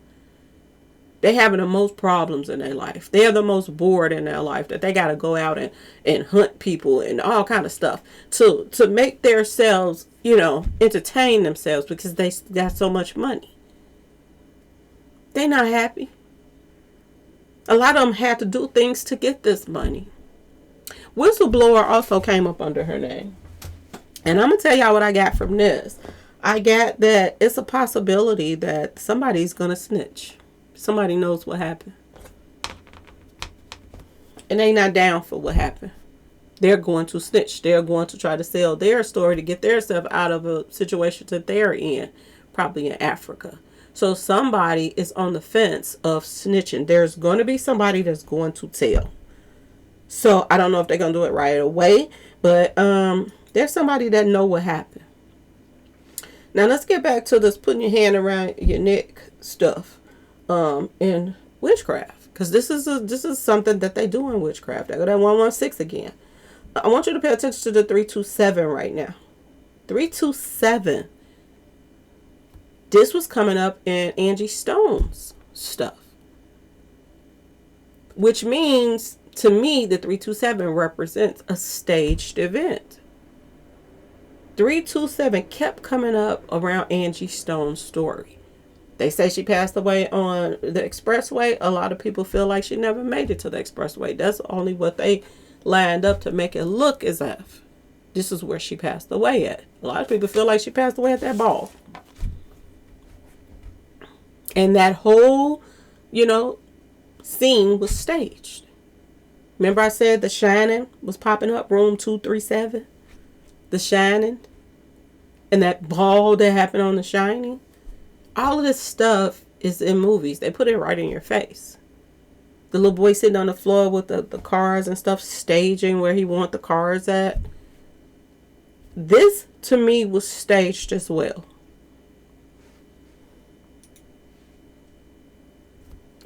They having the most problems in their life. They're the most bored in their life, that they got to go out and hunt people and all kind of stuff to make themselves, entertain themselves because they got so much money. They not happy. A lot of them had to do things to get this money. Whistleblower also came up under her name. And I'm going to tell y'all what I got from this. I got that it's a possibility that somebody's going to snitch. Somebody knows what happened. And they not down for what happened. They're going to snitch. They're going to try to sell their story to get themselves out of a situation that they're in. Probably in Africa. So somebody is on the fence of snitching. There's going to be somebody that's going to tell. So I don't know if they're going to do it right away. But there's somebody that know what happened. Now let's get back to this putting your hand around your neck stuff. In witchcraft, because this is something that they do in witchcraft. I go to 116 again. I want you to pay attention to the 327 right now. 327. This was coming up in Angie Stone's stuff, which means to me the 327 represents a staged event. 327 kept coming up around Angie Stone's story. They say she passed away on the expressway. A lot of people feel like she never made it to the expressway. That's only what they lined up to make it look as if this is where she passed away at. A lot of people feel like she passed away at that ball. And that whole, scene was staged. Remember I said The Shining was popping up, room 237? The Shining. And that ball that happened on The Shining. All of this stuff is in movies. They put it right in your face. The little boy sitting on the floor with the cars and stuff, staging where he want the cars at. This, to me, was staged as well.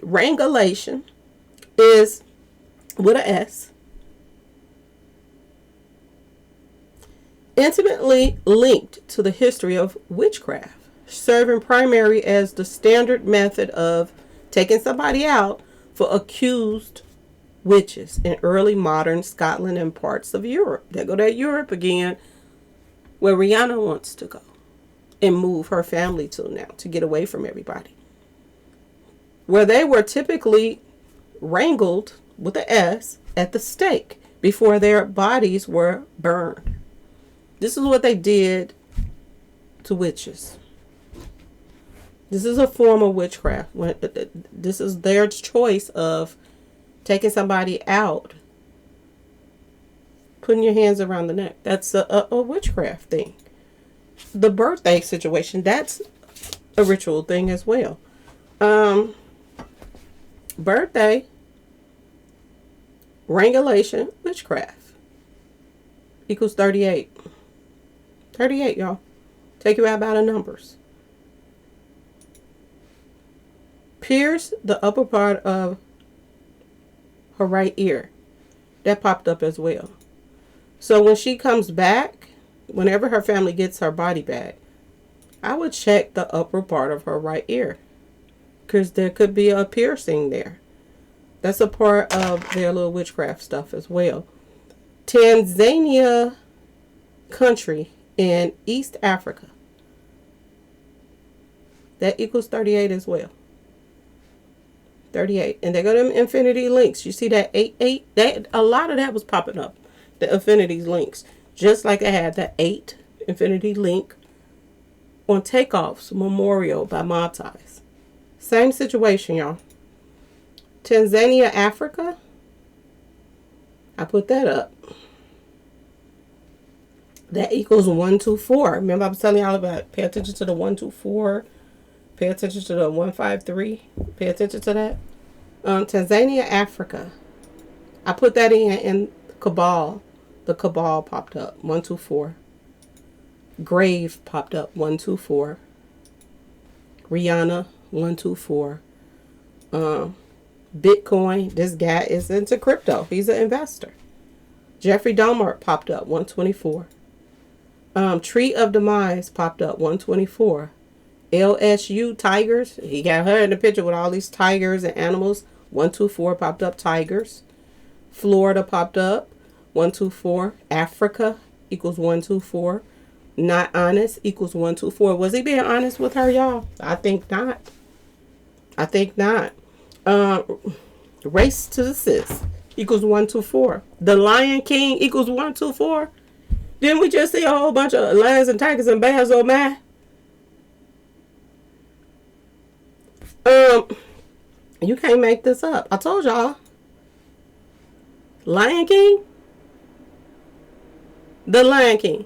Rangulation is with an S. Intimately linked to the history of witchcraft. Serving primary as the standard method of taking somebody out for accused witches in early modern Scotland and parts of Europe. There go that Europe again, where Rihanna wants to go and move her family to now to get away from everybody. Where they were typically wrangled with an S at the stake before their bodies were burned. This is what they did to witches. This is a form of witchcraft. This is their choice of taking somebody out, putting your hands around the neck. That's a witchcraft thing. The birthday situation, that's a ritual thing as well. Birthday, rangulation, witchcraft equals 38. 38, y'all. Take you out by the numbers. Pierce the upper part of her right ear. That popped up as well. So when she comes back, whenever her family gets her body back, I would check the upper part of her right ear. Because there could be a piercing there. That's a part of their little witchcraft stuff as well. Tanzania country in East Africa. That equals 38 as well. 38. And they go to infinity links. You see that 8, that a lot of that was popping up. The infinity links. Just like I had the 8 infinity link on Takeoff's Memorial by Mob Ties. Same situation, y'all. Tanzania, Africa. I put that up. That equals 124. Remember I was telling y'all about pay attention to the 124. Pay attention to the 153. Pay attention to that. Tanzania, Africa. I put that in Cabal. The Cabal popped up. 124. Grave popped up. 124. Rihanna. 124. Bitcoin. This guy is into crypto. He's an investor. Jeffrey Dahmer popped up. 124. Tree of Demise popped up. 124. LSU Tigers. He got her in the picture with all these tigers and animals. 124 popped up. Tigers. Florida popped up. 124. Africa equals 124. Not honest equals 124. Was he being honest with her, y'all? I think not. I think not. Race to the sis equals 124. The Lion King equals 124. Didn't we just see a whole bunch of lions and tigers and bears, oh man? You can't make this up. I told y'all. Lion King. The Lion King.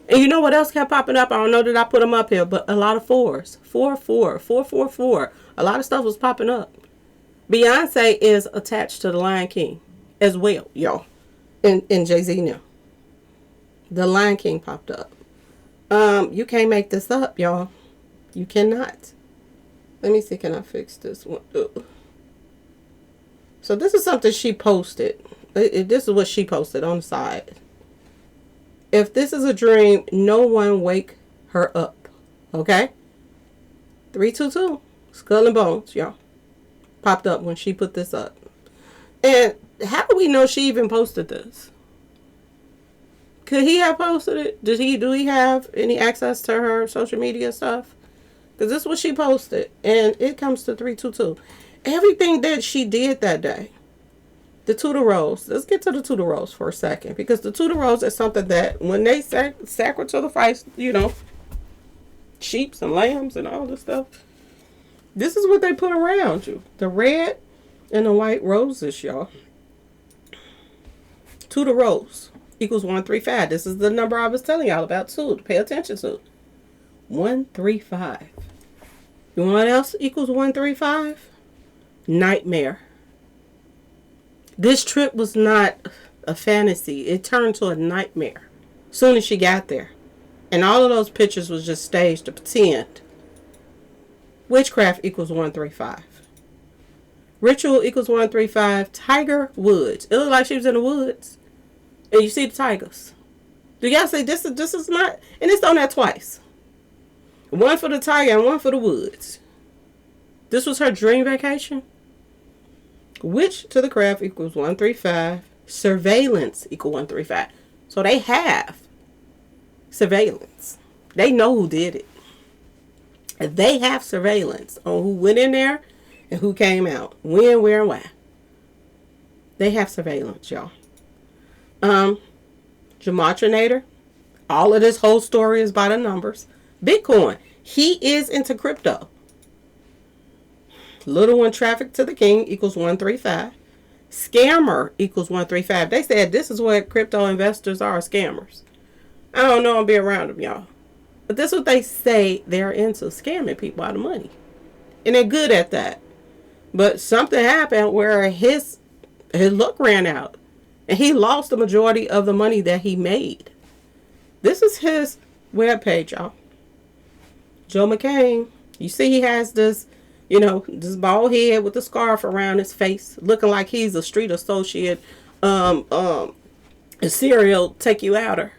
And you know what else kept popping up? I don't know that I put them up here, but a lot of 4s. 4, 4, 4, 4, 4. A lot of stuff was popping up. Beyonce is attached to the Lion King as well, y'all. And Jay-Z now. The Lion King popped up. You can't make this up, y'all. You cannot. Let me see, can I fix this one? So this is something she posted. This is what she posted on the side. If this is a dream, no one wake her up. Okay? 322. Skull and Bones, y'all. Popped up when she put this up. And how do we know she even posted this? Could he have posted it? Do he have any access to her social media stuff? Because this is what she posted. And it comes to 322. Everything that she did that day. The Tudor Rose. Let's get to the Tudor Rose for a second. Because the Tudor Rose is something that when they sacrifice, sheeps and lambs and all this stuff. This is what they put around you. The red and the white roses, y'all. Tudor Rose equals 135. This is the number I was telling y'all about too. To pay attention to. 135. You know what else equals 135? Nightmare. This trip was not a fantasy. It turned to a nightmare. Soon as she got there. And all of those pictures was just staged to pretend. Witchcraft equals 135. Ritual equals 135. Tiger Woods. It looked like she was in the woods. And you see the tigers. Do y'all say this is not? And it's on that twice. One for the tiger and one for the woods. This was her dream vacation. Witch to the craft equals 135. Surveillance equals 135. So they have surveillance. They know who did it. They have surveillance on who went in there and who came out. When, where, and why. They have surveillance, y'all. Gematria. All of this whole story is by the numbers. Bitcoin. He is into crypto. Little one traffic to the king equals 135. Scammer equals 135. They said this is what crypto investors are, scammers. I don't know, I'll be around them, y'all. But this is what they say they're into, scamming people out of money. And they're good at that. But something happened where his luck ran out. And he lost the majority of the money that he made. This is his webpage, y'all. Joe McCain. You see he has this, this bald head with a scarf around his face, looking like he's a street associate, a serial take you outer.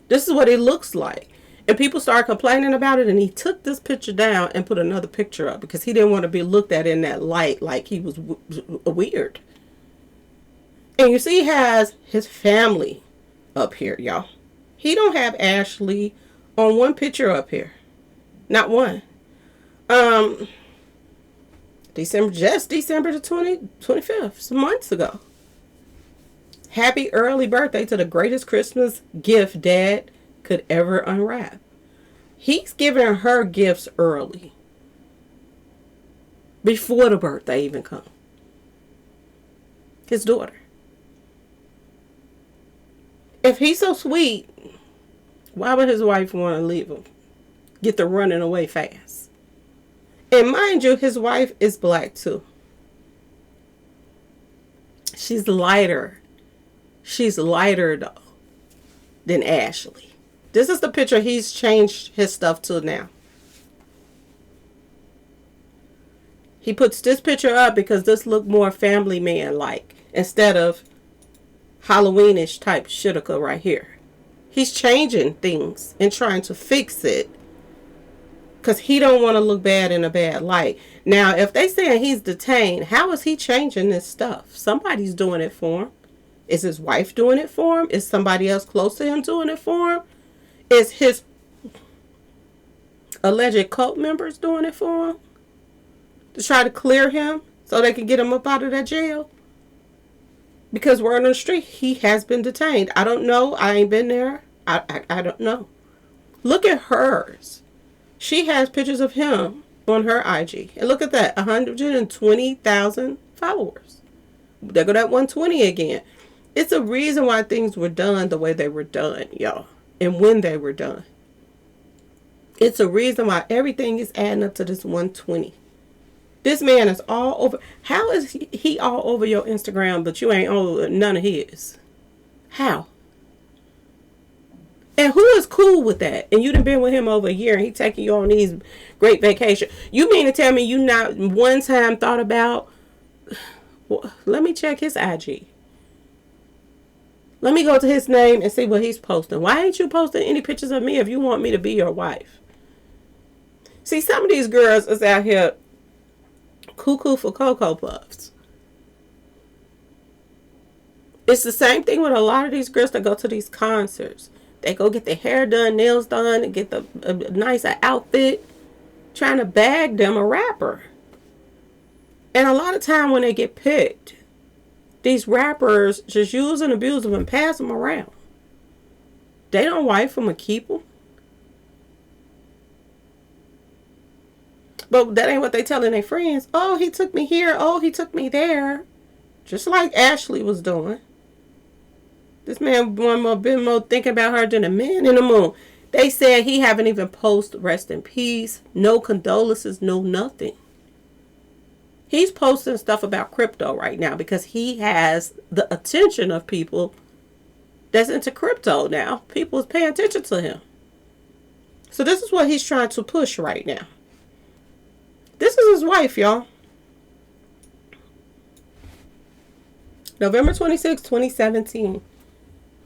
This is what it looks like. And people started complaining about it, and he took this picture down and put another picture up because he didn't want to be looked at in that light like he was weird. And you see he has his family up here, y'all. He don't have Ashlee on one picture up here. Not one. December the 25th, some months ago. Happy early birthday to the greatest Christmas gift Dad could ever unwrap. He's giving her gifts early. Before the birthday even comes. His daughter. If he's so sweet, why would his wife want to leave him? Get the running away fast. And mind you, his wife is black too. She's lighter. She's lighter though than Ashlee. This is the picture he's changed his stuff to now. He puts this picture up because this looked more family man like instead of Halloweenish type shitika right here. He's changing things and trying to fix it because he don't want to look bad in a bad light. Now, if they saying he's detained, how is he changing this stuff? Somebody's doing it for him. Is his wife doing it for him? Is somebody else close to him doing it for him? Is his alleged cult members doing it for him? To try to clear him so they can get him up out of that jail? Because word on the street, he has been detained. I don't know. I ain't been there. I don't know. Look at hers. She has pictures of him on her IG. And look at that. 120,000 followers. There go that 120 again. It's a reason why things were done the way they were done, y'all. And when they were done. It's a reason why everything is adding up to this 120. This man is all over. How is he all over your Instagram, but you ain't on none of his? How? And who is cool with that? And you done been with him over a year, and he taking you on these great vacations. You mean to tell me you not one time thought about, well, let me check his IG. Let me go to his name and see what he's posting. Why ain't you posting any pictures of me if you want me to be your wife? See, some of these girls is out here cuckoo for Cocoa Puffs. It's the same thing with a lot of these girls that go to these concerts. They go get their hair done, nails done, and get a nice outfit, trying to bag them a rapper. And a lot of time when they get picked, these rappers just use and abuse them and pass them around. They don't wife them or keep them. But that ain't what they telling their friends. Oh, he took me here. Oh, he took me there. Just like Ashlee was doing. This man been more thinking about her than a man in the moon. They said he haven't even posted rest in peace. No condolences. No nothing. He's posting stuff about crypto right now because he has the attention of people that's into crypto now. People is paying attention to him. So this is what he's trying to push right now. This is his wife, y'all. November 26, 2017.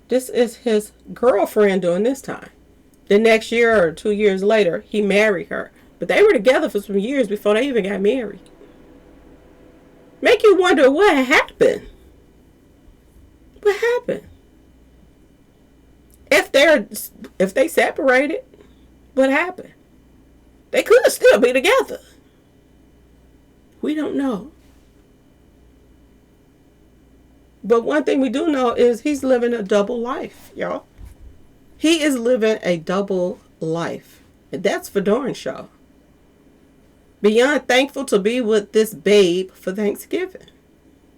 This is his girlfriend during this time. The next year or 2 years later, he married her. But they were together for some years before they even got married. Make you wonder what happened. What happened? If they separated, what happened? They could still be together. We don't know. But one thing we do know is he's living a double life, y'all. He is living a double life. And that's for darn sure. Beyond thankful to be with this babe for Thanksgiving.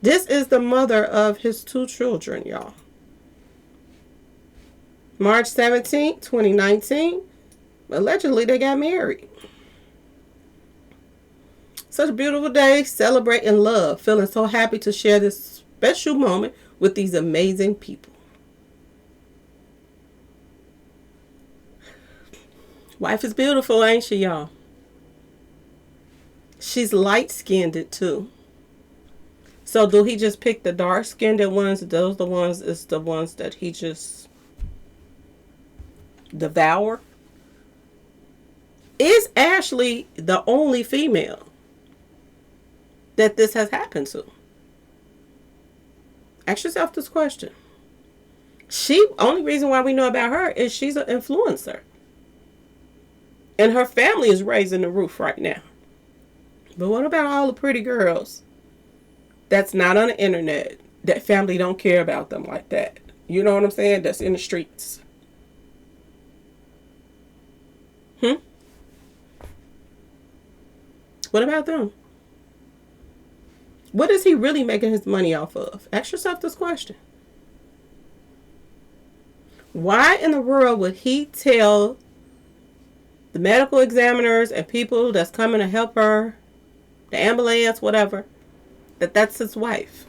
This is the mother of his 2 children, y'all. March 17, 2019. Allegedly, they got married. Such a beautiful day, celebrating love. Feeling so happy to share this special moment with these amazing people. Wife is beautiful, ain't she, y'all? She's light-skinned too. So do he just pick the dark-skinned ones? Those the ones is the ones that he just devour? Is Ashlee the only female that this has happened to? Ask yourself this question. Only reason why we know about her is she's an influencer. And her family is raising the roof right now. But what about all the pretty girls that's not on the internet? That family don't care about them like that. You know what I'm saying? That's in the streets. What about them? What is he really making his money off of? Ask yourself this question. Why in the world would he tell the medical examiners and people that's coming to help her, the ambulance, whatever, that that's his wife?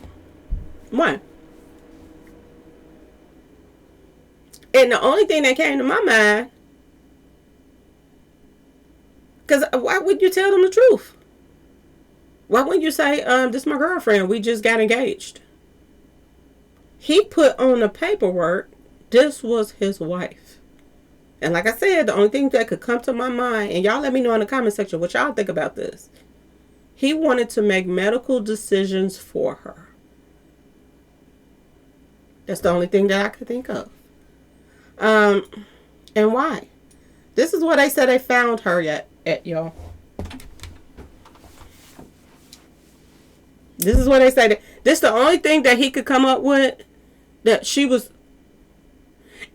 Why? And the only thing that came to my mind, because why would you tell them the truth? Why wouldn't you say, this is my girlfriend, we just got engaged? He put on the paperwork, this was his wife. And like I said, the only thing that could come to my mind, and y'all let me know in the comment section what y'all think about this. He wanted to make medical decisions for her. That's the only thing that I could think of. And why? This is what they said they found her at y'all. This is what they said. This is the only thing that he could come up with, that she was.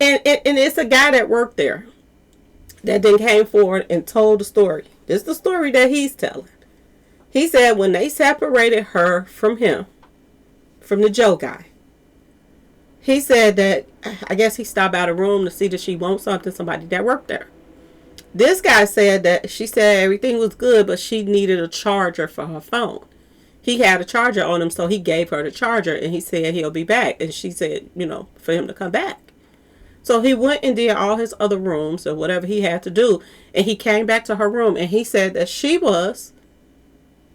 And it's a guy that worked there that then came forward and told the story. This is the story that he's telling. He said when they separated her from him, from the Joe guy, he said that, I guess he stopped out of room to see that she wants something, somebody that worked there. This guy said that she said everything was good, but she needed a charger for her phone. He had a charger on him, so he gave her the charger, and he said he'll be back. And she said, for him to come back. So he went and did all his other rooms or whatever he had to do, and he came back to her room, and he said that she was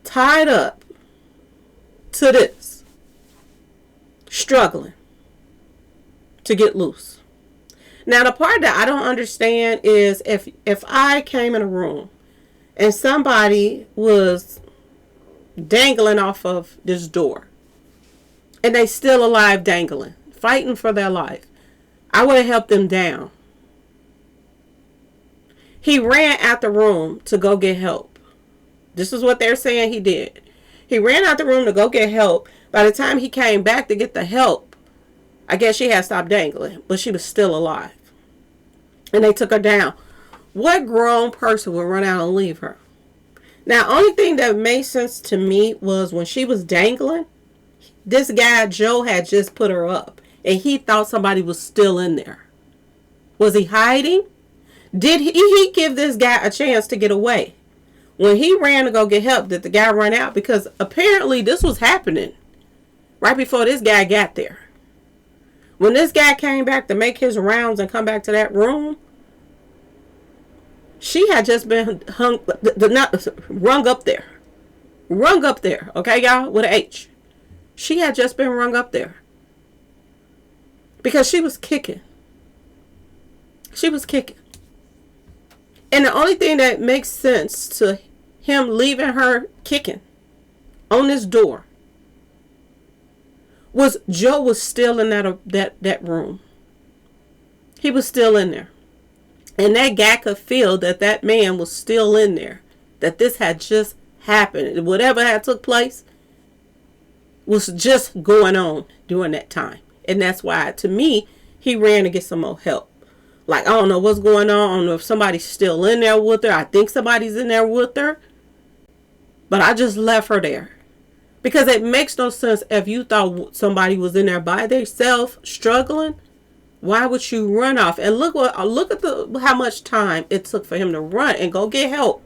tied up to this, struggling to get loose. Now, the part that I don't understand is if I came in a room and somebody was dangling off of this door and they still alive dangling, fighting for their life, I would have helped them down. He ran out the room to go get help. This is what they're saying he did. He ran out the room to go get help. By the time he came back to get the help, I guess she had stopped dangling, but she was still alive. And they took her down. What grown person would run out and leave her? Now, only thing that made sense to me was when she was dangling, this guy, Joe, had just put her up. And he thought somebody was still in there. Was he hiding? Did he give this guy a chance to get away? When he ran to go get help, did the guy run out? Because apparently this was happening right before this guy got there. When this guy came back to make his rounds and come back to that room, she had just been rung up there. Rung up there. Okay, y'all? With an H. She had just been rung up there. Because she was kicking. She was kicking. And the only thing that makes sense to him leaving her kicking on this door was Joe was still in that room. He was still in there. And that guy could feel that man was still in there. That this had just happened. Whatever had took place was just going on during that time. And that's why, to me, he ran to get some more help. Like, I don't know what's going on. I don't know if somebody's still in there with her. I think somebody's in there with her. But I just left her there. Because it makes no sense if you thought somebody was in there by themselves struggling. Why would you run off? And look at how much time it took for him to run and go get help.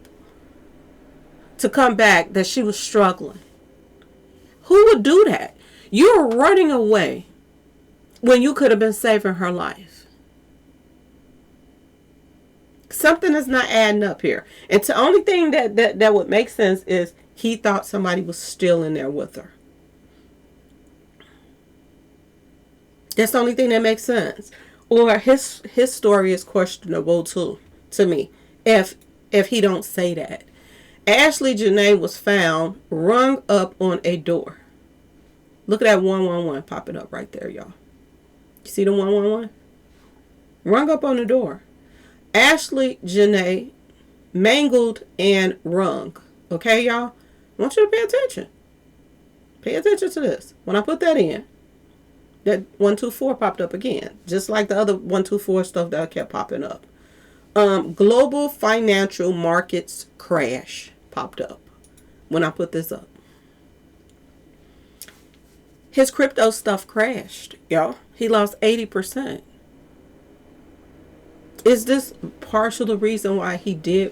To come back that she was struggling. Who would do that? You're running away when you could have been saving her life. Something is not adding up here. And the only thing that would make sense is he thought somebody was still in there with her. That's the only thing that makes sense. Or his story is questionable too, to me, if he don't say that. Ashlee Jenae was found rung up on a door. Look at that 111 popping up right there, y'all. You see the 111? Rung up on the door. Ashlee Jenae mangled and rung. Okay, y'all? I want you to pay attention. Pay attention to this. When I put that in, that 124 popped up again. Just like the other 124 stuff that kept popping up. Global financial markets crash popped up when I put this up. His crypto stuff crashed, y'all. He lost 80%. Is this partial the reason why he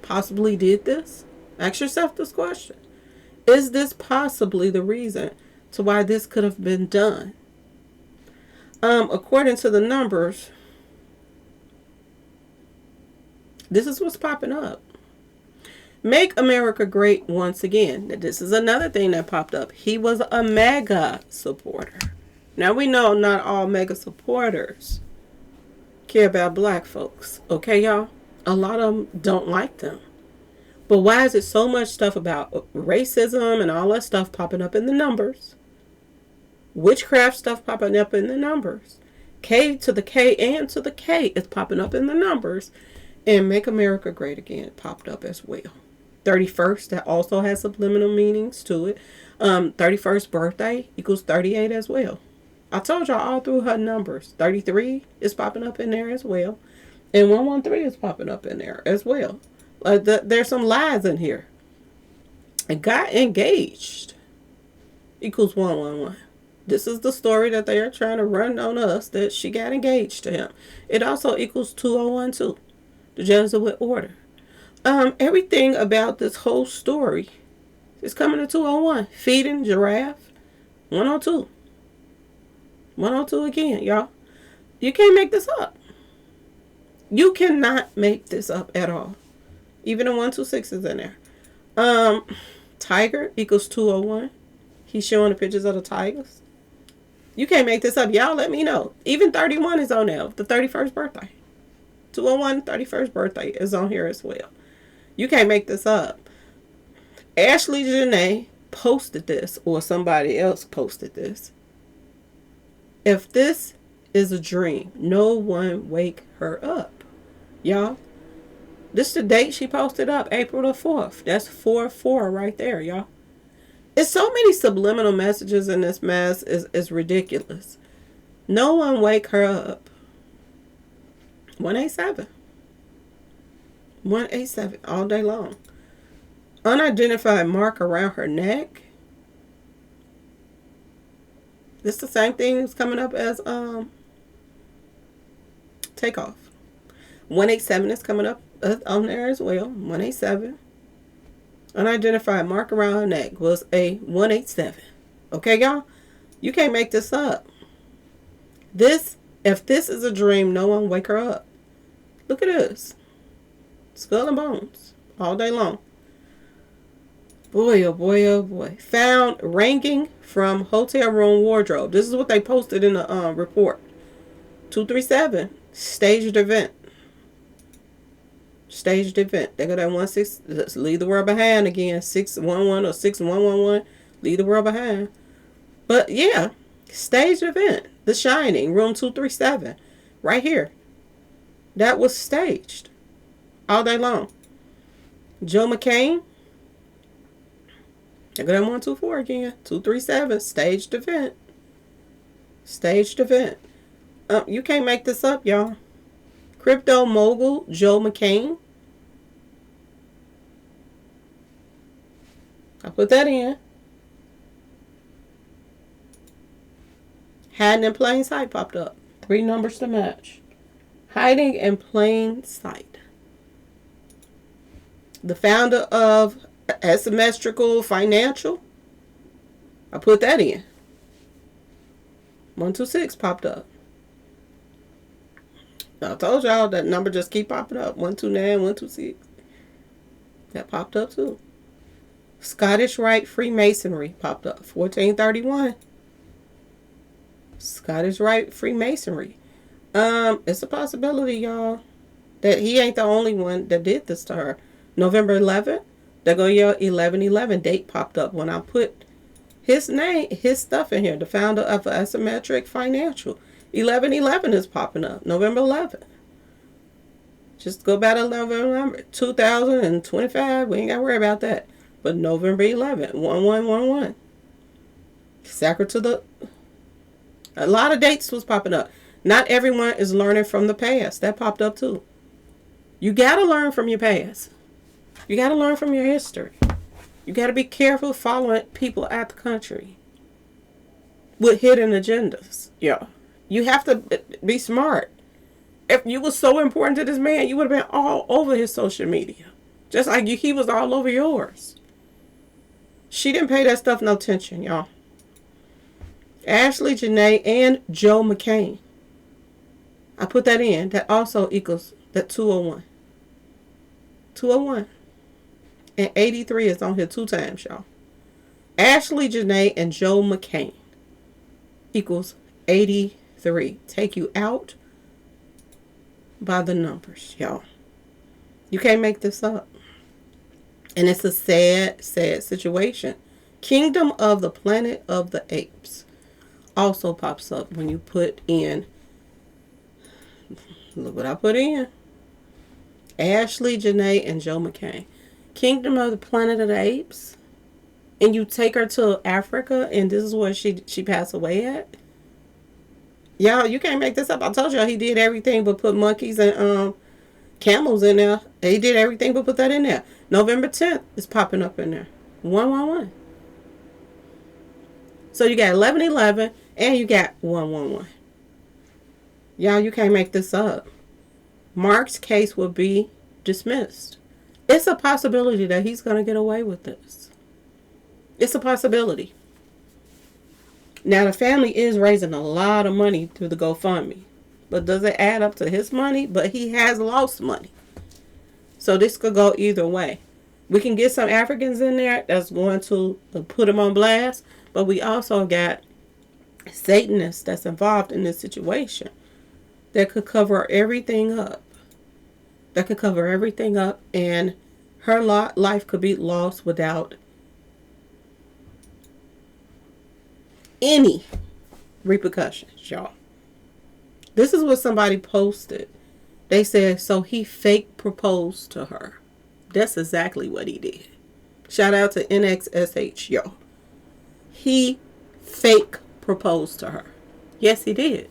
possibly did this? Ask yourself this question. Is this possibly the reason to why this could have been done? According to the numbers, this is what's popping up. Make America Great Once Again. This is another thing that popped up. He was a MAGA supporter. Now we know not all MAGA supporters care about black folks. Okay, y'all? A lot of them don't like them. But why is it so much stuff about racism and all that stuff popping up in the numbers? Witchcraft stuff popping up in the numbers. K to the K and to the K is popping up in the numbers. And Make America Great Again popped up as well. 31st, that also has subliminal meanings to it. 31st birthday equals 38 as well. I told y'all all through her numbers. 33 is popping up in there as well. And 113 is popping up in there as well. There's some lies in here. And got engaged equals 111. This is the story that they are trying to run on us, that she got engaged to him. It also equals 2012, the Jesuit order. Everything about this whole story is coming to 201. Feeding giraffe, 102. 102 again, y'all. You can't make this up. You cannot make this up at all. Even the 126 is in there. Tiger equals 201. He's showing the pictures of the tigers. You can't make this up. Y'all let me know. Even 31 is on there. The 31st birthday. 201, 31st birthday is on here as well. You can't make this up. Ashlee Jenae posted this, or somebody else posted this. If this is a dream, no one wake her up. Y'all. This is the date she posted up. April the 4th. That's 4/4 right there, y'all. It's so many subliminal messages in this mess. Is ridiculous. No one wake her up. 187. 187 all day long. Unidentified mark around her neck. This the same thing that's coming up as Takeoff. 187 is coming up on there as well. 187. Unidentified mark around her neck was a 187. Okay, y'all? You can't make this up. If this is a dream, no one wake her up. Look at this. Skull and bones. All day long. Boy, oh boy, oh boy. Found ranking from hotel room wardrobe. This is what they posted in the report. 237. Staged event. Staged event. They go that 16. Let's leave the world behind again. 611 or 6111. Leave the world behind. But yeah, staged event. The Shining, room 237. Right here. That was staged. All day long. Joe McCain. They go that 124 again. 237. Staged event. Staged event. You can't make this up, y'all. Crypto mogul Joe McCain. I put that in. Hiding in plain sight popped up. 3 numbers to match. Hiding in plain sight. The founder of Asymmetrical Financial. I put that in. 126 popped up. I told y'all that number just keep popping up. 129, 126. That popped up too. Scottish Rite Freemasonry popped up. 1431. Scottish Rite Freemasonry. It's a possibility, y'all, that he ain't the only one that did this to her. November 11th, there go your 1111 date popped up when I put his name, his stuff in here. The founder of Asymmetric Financial. 1111 is popping up. November 11th. Just go back to November 2025. We ain't got to worry about that. But November 11th, 1111. Sacred to the... A lot of dates was popping up. Not everyone is learning from the past. That popped up too. You got to learn from your past. You got to learn from your history. You got to be careful following people out the country with hidden agendas. Yeah. You have to be smart. If you was so important to this man, you would have been all over his social media. Just like he was all over yours. She didn't pay that stuff no attention, y'all. Ashlee Jenae and Joe McCain. I put that in. That also equals that 201. 201. And 83 is on here 2 times, y'all. Ashlee Jenae and Joe McCain equals 83. Take you out by the numbers, y'all. You can't make this up. And it's a sad, sad situation. Kingdom of the Planet of the Apes also pops up when you put in... Look what I put in. Ashlee Jenae and Joe McCain. Kingdom of the Planet of the Apes. And you take her to Africa and this is where she passed away at. Y'all, you can't make this up. I told y'all he did everything but put monkeys and camels in there. He did everything but put that in there. November 10th is popping up in there. 111. So you got 1111 and you got 111. Y'all, you can't make this up. Mark's case will be dismissed. It's a possibility that he's going to get away with this. It's a possibility. Now, the family is raising a lot of money through the GoFundMe. But does it add up to his money? But he has lost money. So this could go either way. We can get some Africans in there that's going to put him on blast. But we also got Satanists that's involved in this situation that could cover everything up. That could cover everything up. And her life could be lost without any repercussions, y'all. This is what somebody posted. They said, so he fake proposed to her. That's exactly what he did. Shout out to NXSH, y'all. He fake proposed to her. Yes, he did.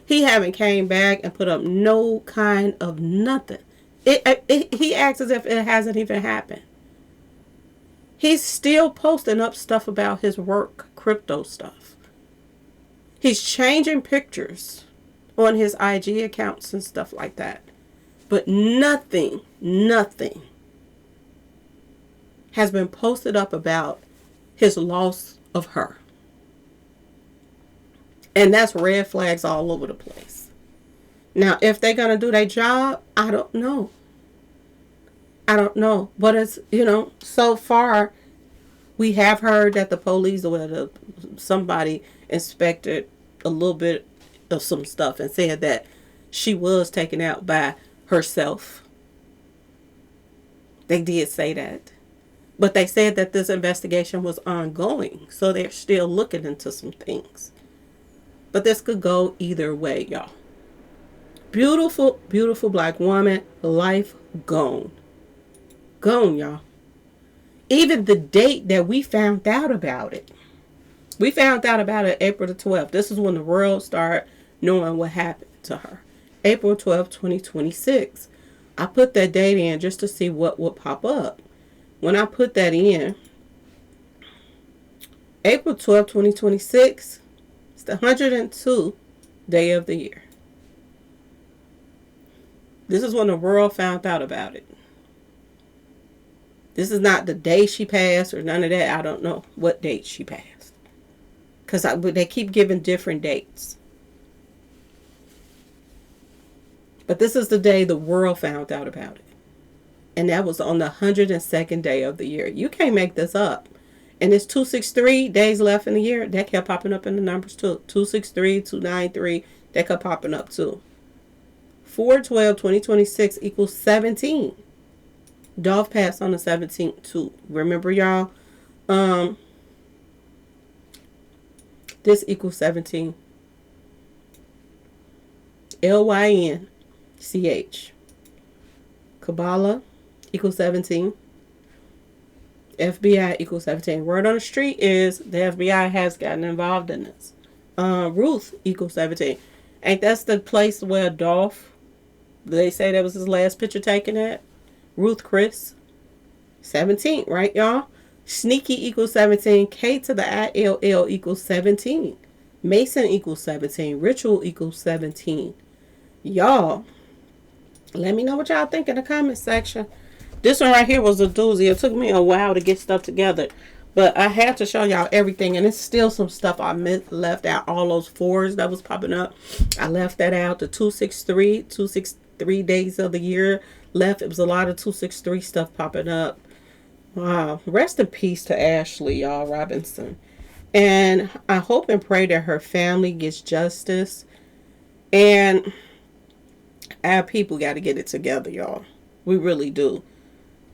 He haven't came back and put up no kind of nothing. He acts as if it hasn't even happened. He's still posting up stuff about his work, crypto stuff. He's changing pictures on his IG accounts and stuff like that. But nothing has been posted up about his loss of her. And that's red flags all over the place. Now, if they're going to do their job, I don't know. But it's, so far, we have heard that the police or somebody inspected a little bit of some stuff and said that she was taken out by herself. They did say that. But they said that this investigation was ongoing. So they're still looking into some things. But this could go either way, y'all. Beautiful, beautiful black woman. Life gone. Gone, y'all. Even the date that we found out about it. We found out about it April the 12th. This is when the world started knowing what happened to her. April 12th, 2026. I put that date in just to see what would pop up. When I put that in, April 12th, 2026, it's the 102nd day of the year. This is when the world found out about it. This is not the day she passed or none of that. I don't know what date she passed. Because they keep giving different dates. But this is the day the world found out about it. And that was on the 102nd day of the year. You can't make this up. And it's 263 days left in the year. That kept popping up in the numbers too. 263, 293. That kept popping up too. 4/12/2026 equals 17. Dolph passed on the 17th too. Remember, y'all? This equals 17. LYNCH. Kabbalah equals 17. FBI equals 17. Word on the street is the FBI has gotten involved in this. Ruth equals 17. Ain't that's the place where Dolph, they say that was his last picture taken at? Ruth Chris. 17, right, y'all? Sneaky equals 17. K to the ILL equals 17. Mason equals 17. Ritual equals 17. Y'all, let me know what y'all think in the comment section. This one right here was a doozy. It took me a while to get stuff together, but I had to show y'all everything, and it's still some stuff I left out. All those fours that was popping up, I left that out. The 263 days of the year left. It was a lot of 263 stuff popping up. Wow. Rest in peace to Ashlee, y'all, Robinson. And I hope and pray that her family gets justice. And our people got to get it together, y'all. We really do.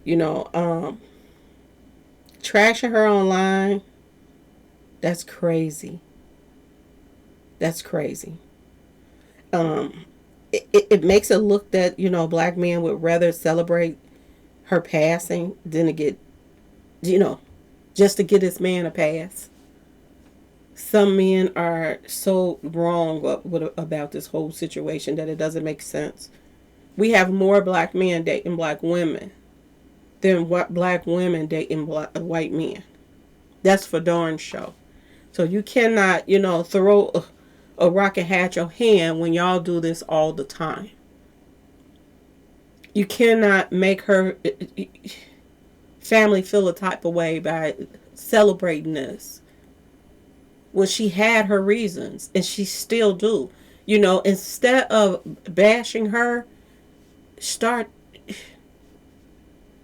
You know, trashing her online, that's crazy. That's crazy. It makes it look that, you know, black men would rather celebrate her passing than to get, you know, just to get this man a pass. Some men are so wrong about this whole situation that it doesn't make sense. We have more black men dating black women than what black women dating white men. That's for darn sure. So you cannot, you know, throw a rock at your hand when y'all do this all the time. You cannot make her family feel a type of way by celebrating this when she had her reasons, and she still do. You know, instead of bashing her, start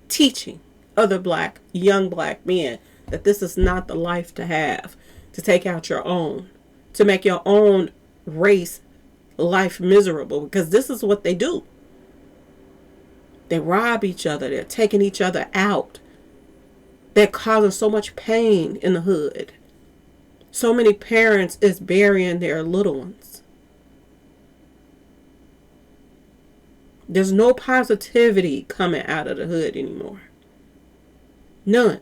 teaching other young black men that this is not the life to have, to take out your own, to make your own race life miserable, because this is what they do. They rob each other. They're taking each other out. They're causing so much pain in the hood. So many parents is burying their little ones. There's no positivity coming out of the hood anymore. None.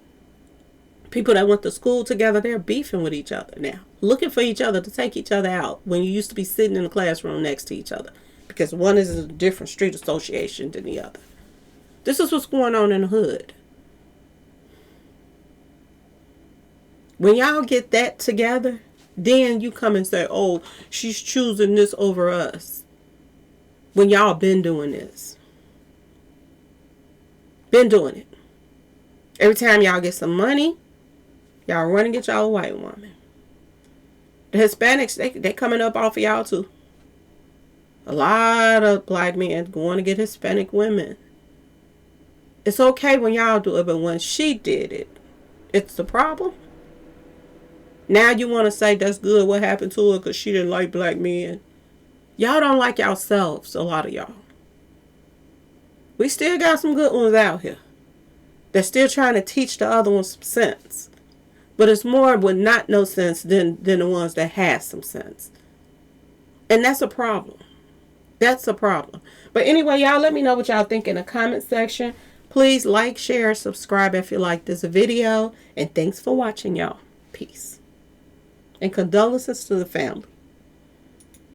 People that went to school together, they're beefing with each other now. Looking for each other to take each other out when you used to be sitting in the classroom next to each other. Because one is in a different street association than the other. This is what's going on in the hood. When y'all get that together, then you come and say, oh, she's choosing this over us. When y'all been doing this. Been doing it. Every time y'all get some money, y'all run and get y'all a white woman. The Hispanics, they coming up off of y'all too. A lot of black men going to get Hispanic women. It's okay when y'all do it, but when she did it, it's the problem. Now you want to say that's good, what happened to her because she didn't like black men. Y'all don't like yourselves, a lot of y'all. We still got some good ones out here. They're still trying to teach the other ones some sense. But it's more with not no sense than the ones that have some sense. And that's a problem. That's a problem. But anyway, y'all, let me know what y'all think in the comment section. Please like, share, subscribe if you like this video. And thanks for watching, y'all. Peace. And condolences to the family.